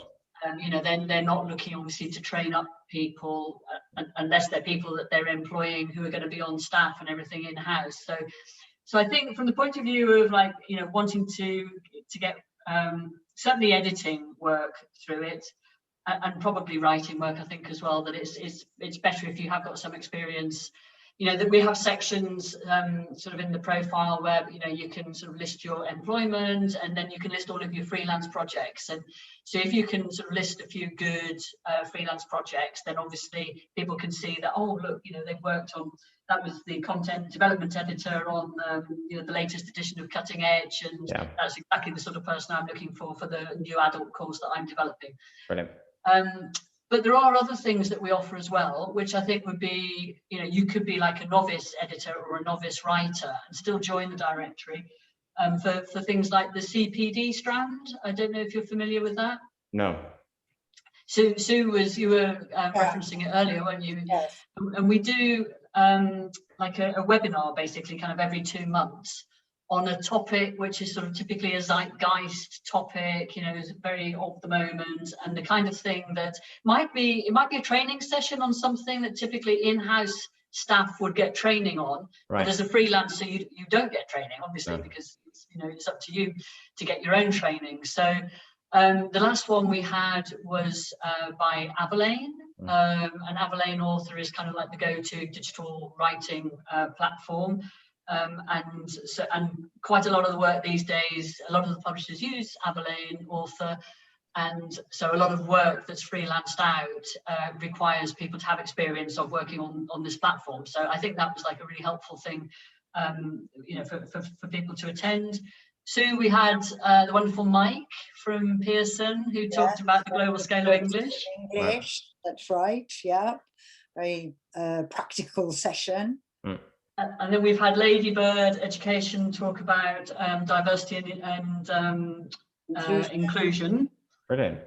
You know, then they're not looking obviously to train up people unless they're people that they're employing who are going to be on staff and everything in house. So I think from the point of view of, like, you know, wanting to get certainly editing work through it, and probably writing work, I think as well, that it's better if you have got some experience. You know, that we have sections sort of in the profile where, you know, you can sort of list your employment, and then you can list all of your freelance projects. And so if you can sort of list a few good freelance projects, then obviously people can see that, oh, look, you know, they've worked on, that was the content development editor on you know, the latest edition of Cutting Edge, and that's exactly the sort of person I'm looking for the new adult course that I'm developing. Brilliant. But there are other things that we offer as well, which I think would be, you know, you could be like a novice editor or a novice writer and still join the directory for things like the CPD strand. I don't know if you're familiar with that. No. So Sue, you were referencing it earlier, weren't you? Yes. And we do like a webinar, basically, kind of every 2 months, on a topic which is sort of typically a zeitgeist topic, you know, is very of the moment, and the kind of thing that might be a training session on something that typically in-house staff would get training on, right. But as a freelancer, you don't get training, obviously, because you know, it's up to you to get your own training. So the last one we had was by Avalane. An Avalane author is kind of like the go-to digital writing platform. And quite a lot of the work these days, a lot of the publishers use Avalane Author, and so a lot of work that's freelanced out requires people to have experience of working on this platform. So I think that was like a really helpful thing, you know, for people to attend. Sue, we had the wonderful Mike from Pearson, who talked about the global scale of English. That's right. Yeah, very practical session. And then we've had Ladybird Education talk about diversity and inclusion. Brilliant.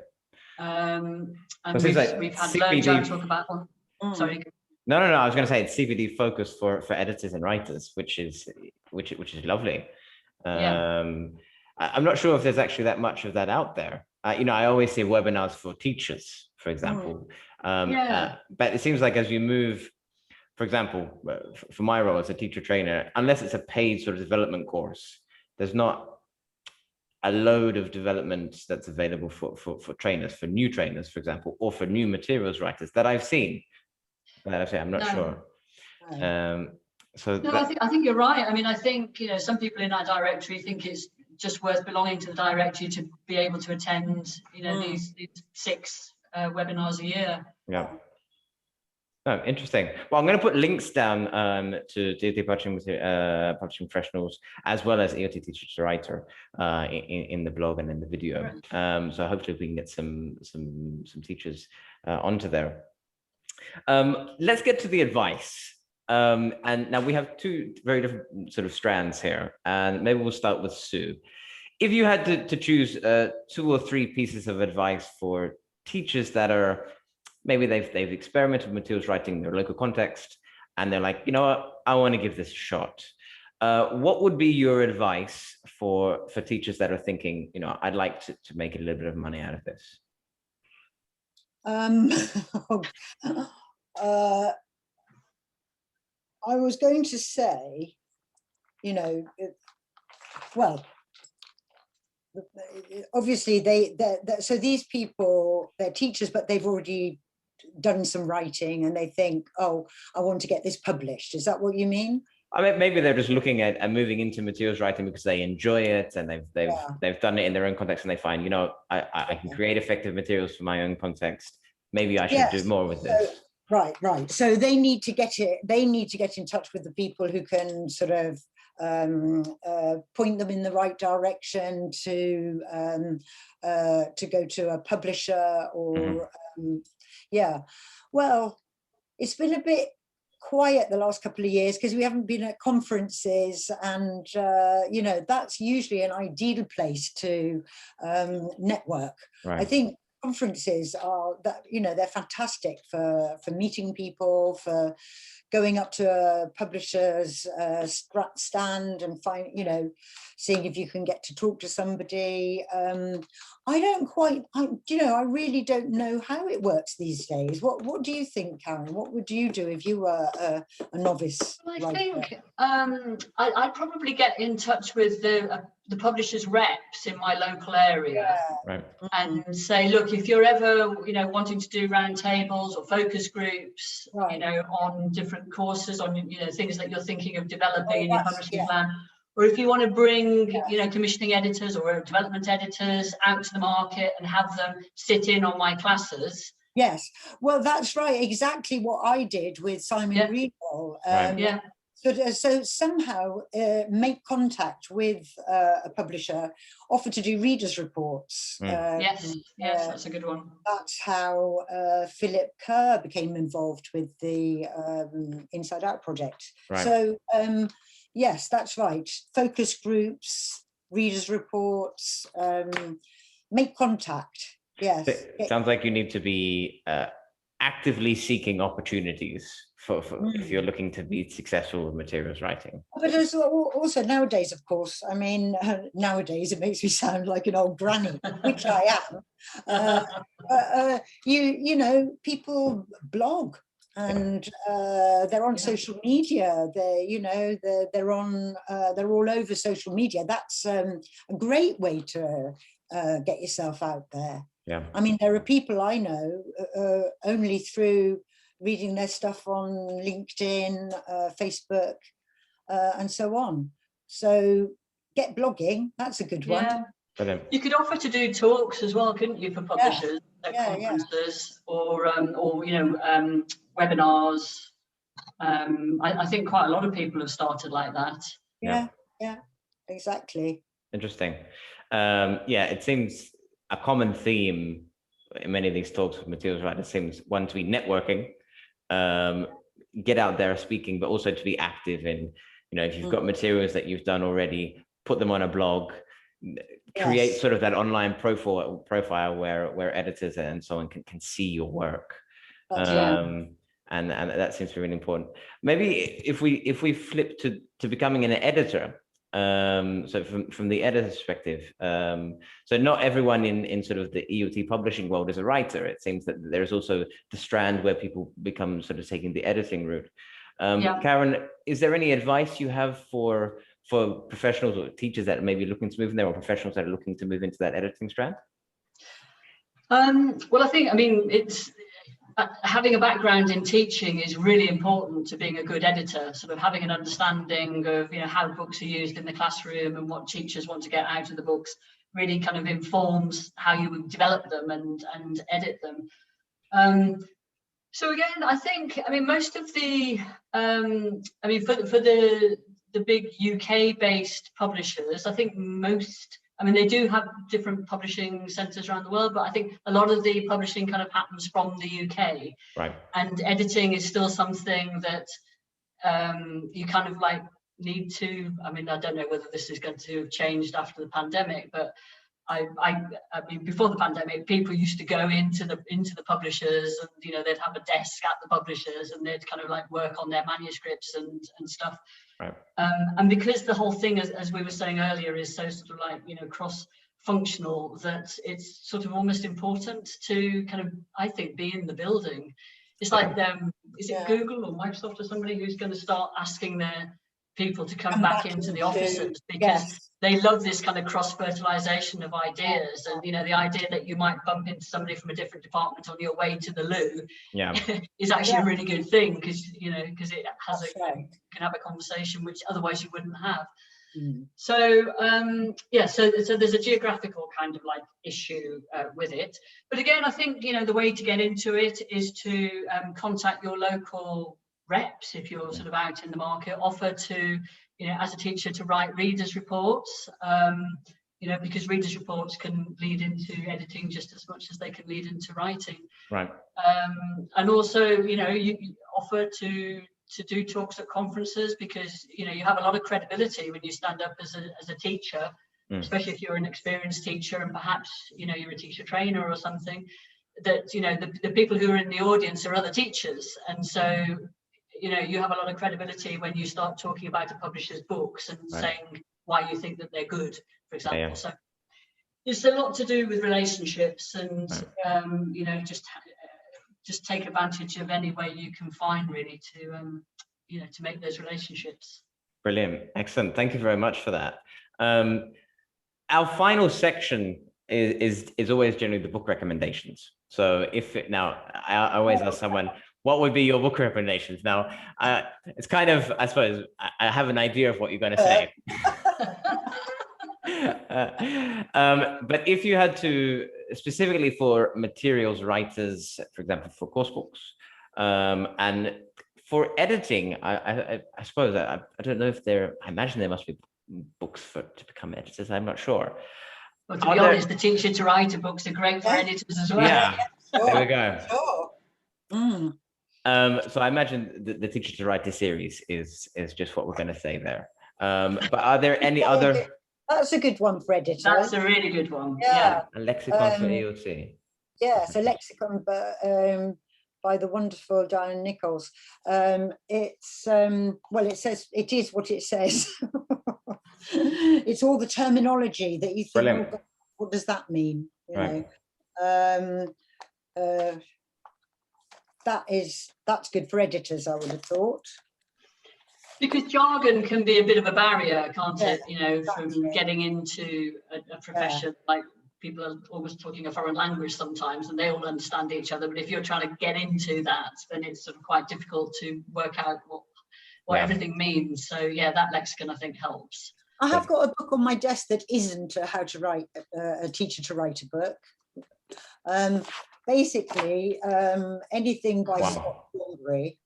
And like we've had CPD... Learn talk about one. Sorry. No. I was going to say it's CPD focused for editors and writers, which is lovely. I'm not sure if there's actually that much of that out there. You know, I always see webinars for teachers, for example. But it seems like as you move, for example, for my role as a teacher trainer, unless it's a paid sort of development course, there's not a load of development that's available for trainers, for new trainers, for example, or for new materials writers that I've seen. I'm not sure. I think you're right. I mean, I think, you know, some people in our directory think it's just worth belonging to the directory to be able to attend, you know, these 6 webinars a year. Yeah. Oh, interesting. Well, I'm going to put links down to ELT Publishing Professionals, as well as ELT Teacher to Writer in the blog and in the video. So hopefully we can get some teachers onto there. Let's get to the advice. And now we have 2 very different sort of strands here, and maybe we'll start with Sue. If you had to choose 2 or 3 pieces of advice for teachers that are, maybe they've experimented with materials writing in their local context, and they're like, you know what, I want to give this a shot. What would be your advice for teachers that are thinking, I'd like to make a little bit of money out of this? I was going to say, well, obviously so these people, they're teachers, but they've already done some writing and they think, oh, I want to get this published. Is that what you mean? I mean, maybe they're just looking at and moving into materials writing because they enjoy it and they've done it in their own context, and they find, I can create effective materials for my own context. Maybe I should do more with this. Right. So they need to get it. They need to get in touch with the people who can sort of point them in the right direction to go to a publisher or Well, it's been a bit quiet the last couple of years because we haven't been at conferences, and that's usually an ideal place to network. Right. I think conferences are they're fantastic for meeting people, for going up to a publisher's stand and seeing if you can get to talk to somebody. I really don't know how it works these days. What do you think, Karen? What would you do if you were a novice? Well, I think I'd probably get in touch with the publishers' reps in my local area, right, and say, look, if you're ever wanting to do roundtables or focus groups, on different courses, on things that you're thinking of developing in your publishing plan, or if you want to bring commissioning editors or development editors out to the market and have them sit in on my classes. Yes, well, that's right, exactly what I did with Simon Greenwell. So somehow make contact with a publisher, offer to do readers' reports. Yes, that's a good one. That's how Philip Kerr became involved with the Inside Out project. Right. So yes, that's right. Focus groups, readers' reports, make contact. Yes. It sounds like you need to be actively seeking opportunities for if you're looking to be successful with materials writing. But there's also nowadays, of course, I mean, nowadays it makes me sound like an old granny, which I am. People blog and they're on social media. They're all over social media. That's a great way to get yourself out there. Yeah. I mean, there are people I know only through reading their stuff on LinkedIn, Facebook, and so on. So get blogging. That's a good one. Brilliant. You could offer to do talks as well, couldn't you, for publishers at conferences or webinars. I think quite a lot of people have started like that. Yeah, exactly. Interesting. It seems a common theme in many of these talks with materials writers seems one to be networking, get out there speaking, but also to be active in, if you've got materials that you've done already, put them on a blog, create sort of that online profile where editors and so on can see your work. And that seems to be really important. Maybe if we flip to becoming an editor, so from the editor's perspective, so not everyone in sort of the ELT publishing world is a writer. It seems that there's also the strand where people become sort of taking the editing route. Karen, is there any advice you have for professionals or teachers that may be looking to move in there, or professionals that are looking to move into that editing strand? Well, it's having a background in teaching is really important to being a good editor, sort of having an understanding of how books are used in the classroom and what teachers want to get out of the books really kind of informs how you would develop them and edit them. So again, I think, most of the, for the big UK-based publishers, I think they do have different publishing centres around the world, but I think a lot of the publishing kind of happens from the UK. Right. And editing is still something that you kind of need to, I don't know whether this is going to have changed after the pandemic, but I mean, before the pandemic, people used to go into the publishers, and you know, they'd have a desk at the publishers, and they'd kind of like work on their manuscripts and stuff. Right. And because the whole thing, as we were saying earlier, is so sort of like, you know, cross-functional, that it's sort of almost important to kind of, I think, be in the building. It's like, is it Google or Microsoft or somebody who's going to start asking their people to come back into the offices, because they love this kind of cross-fertilization of ideas. And you know, the idea that you might bump into somebody from a different department on your way to the loo is actually a really good thing, because you know, because it has you can have a conversation which otherwise you wouldn't have. So so there's a geographical kind of like issue with it, but again, I think, you know, the way to get into it is to contact your local reps. If you're sort of out in the market, offer to, you know, as a teacher, to write readers reports, you know, because readers reports can lead into editing just as much as they can lead into writing. Right. And also, you know, you offer to do talks at conferences, because you know, you have a lot of credibility when you stand up as a teacher, especially if you're an experienced teacher, and perhaps, you know, you're a teacher trainer or something, that, you know, the people who are in the audience are other teachers, and so, you know, you have a lot of credibility when you start talking about a publisher's books and saying why you think that they're good, for example. So it's a lot to do with relationships, and you know, just take advantage of any way you can find, really, to you know, to make those relationships. Brilliant. Excellent. Thank you very much for that. Our final section is always generally the book recommendations. So I always ask someone, what would be your book recommendations? Now, it's kind of, I suppose, I have an idea of what you're going to say. But if you had to, specifically for materials writers, for example, for course books, and for editing, I suppose, I don't know if I imagine there must be books to become editors. I'm not sure. Well, to be honest, the teacher to writer books are great for editors as well. Yeah, there we go. Sure. So I imagine the teacher to writer series is just what we're going to say there. But are there any other? That's a good one for editors. That's a really good one. Yeah. A lexicon for ELT. Yes, a lexicon by the wonderful Diane Nichols. It's well, it is what it says. It's all the terminology that you think, oh, what does that mean? You know? That's good for editors, I would have thought. Because jargon can be a bit of a barrier, can't it? You know, from getting into a profession, like people are almost talking a foreign language sometimes, and they all understand each other. But if you're trying to get into that, then it's sort of quite difficult to work out what everything means. So yeah, that lexicon, I think, helps. I have got a book on my desk that isn't how to write a teacher to write a book. Basically, anything by Scott Thornbury.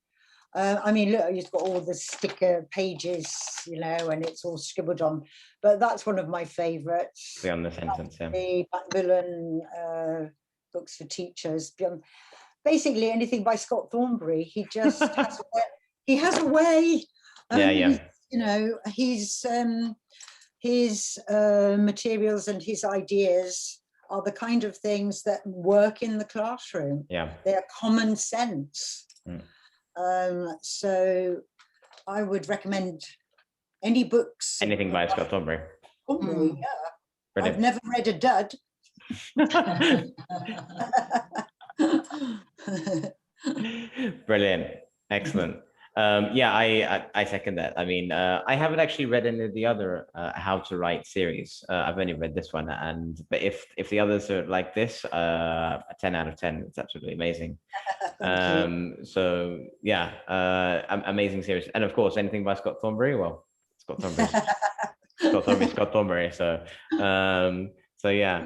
I mean, look, he's got all the sticker pages, you know, and it's all scribbled on. But that's one of my favourites. Beyond the sentence, the Macmillan books for teachers. Basically, anything by Scott Thornbury. He just has a way. You know, his materials and his ideas are the kind of things that work in the classroom. Yeah, they're common sense. So I would recommend any books. Anything by Scott Thornbury. Yeah. I've never read a dud. Brilliant. Excellent. I second that. I mean, I haven't actually read any of the other How to Write series. I've only read this one, but if the others are like this, a 10 out of 10. It's absolutely amazing. So yeah, amazing series. And of course, anything by Scott Thornbury. Well, Scott Thornbury, Scott Thornbury. So yeah.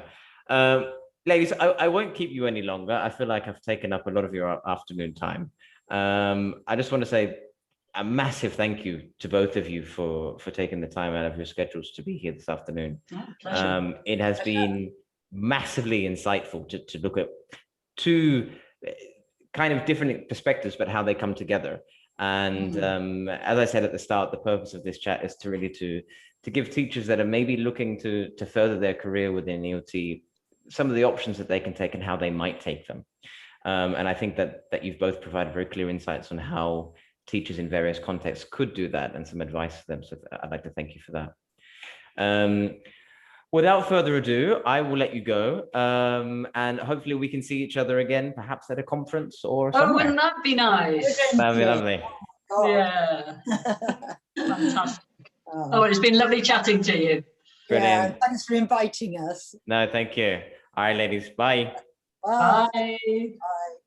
Ladies, I won't keep you any longer. I feel like I've taken up a lot of your afternoon time. I just want to say a massive thank you to both of you for taking the time out of your schedules to be here this afternoon. It has been massively insightful to look at two kind of different perspectives, but how they come together. And as I said at the start, the purpose of this chat is to really to give teachers that are maybe looking to further their career within ELT some of the options that they can take and how they might take them. And I think that you've both provided very clear insights on how teachers in various contexts could do that and some advice for them. So I'd like to thank you for that. Without further ado, I will let you go. And hopefully we can see each other again, perhaps at a conference or somewhere. Oh, wouldn't that be nice? That'd be lovely. Yeah. Fantastic. Oh, it's been lovely chatting to you. Brilliant. Yeah, thanks for inviting us. No, thank you. All right, ladies. Bye. Bye. Bye. Bye.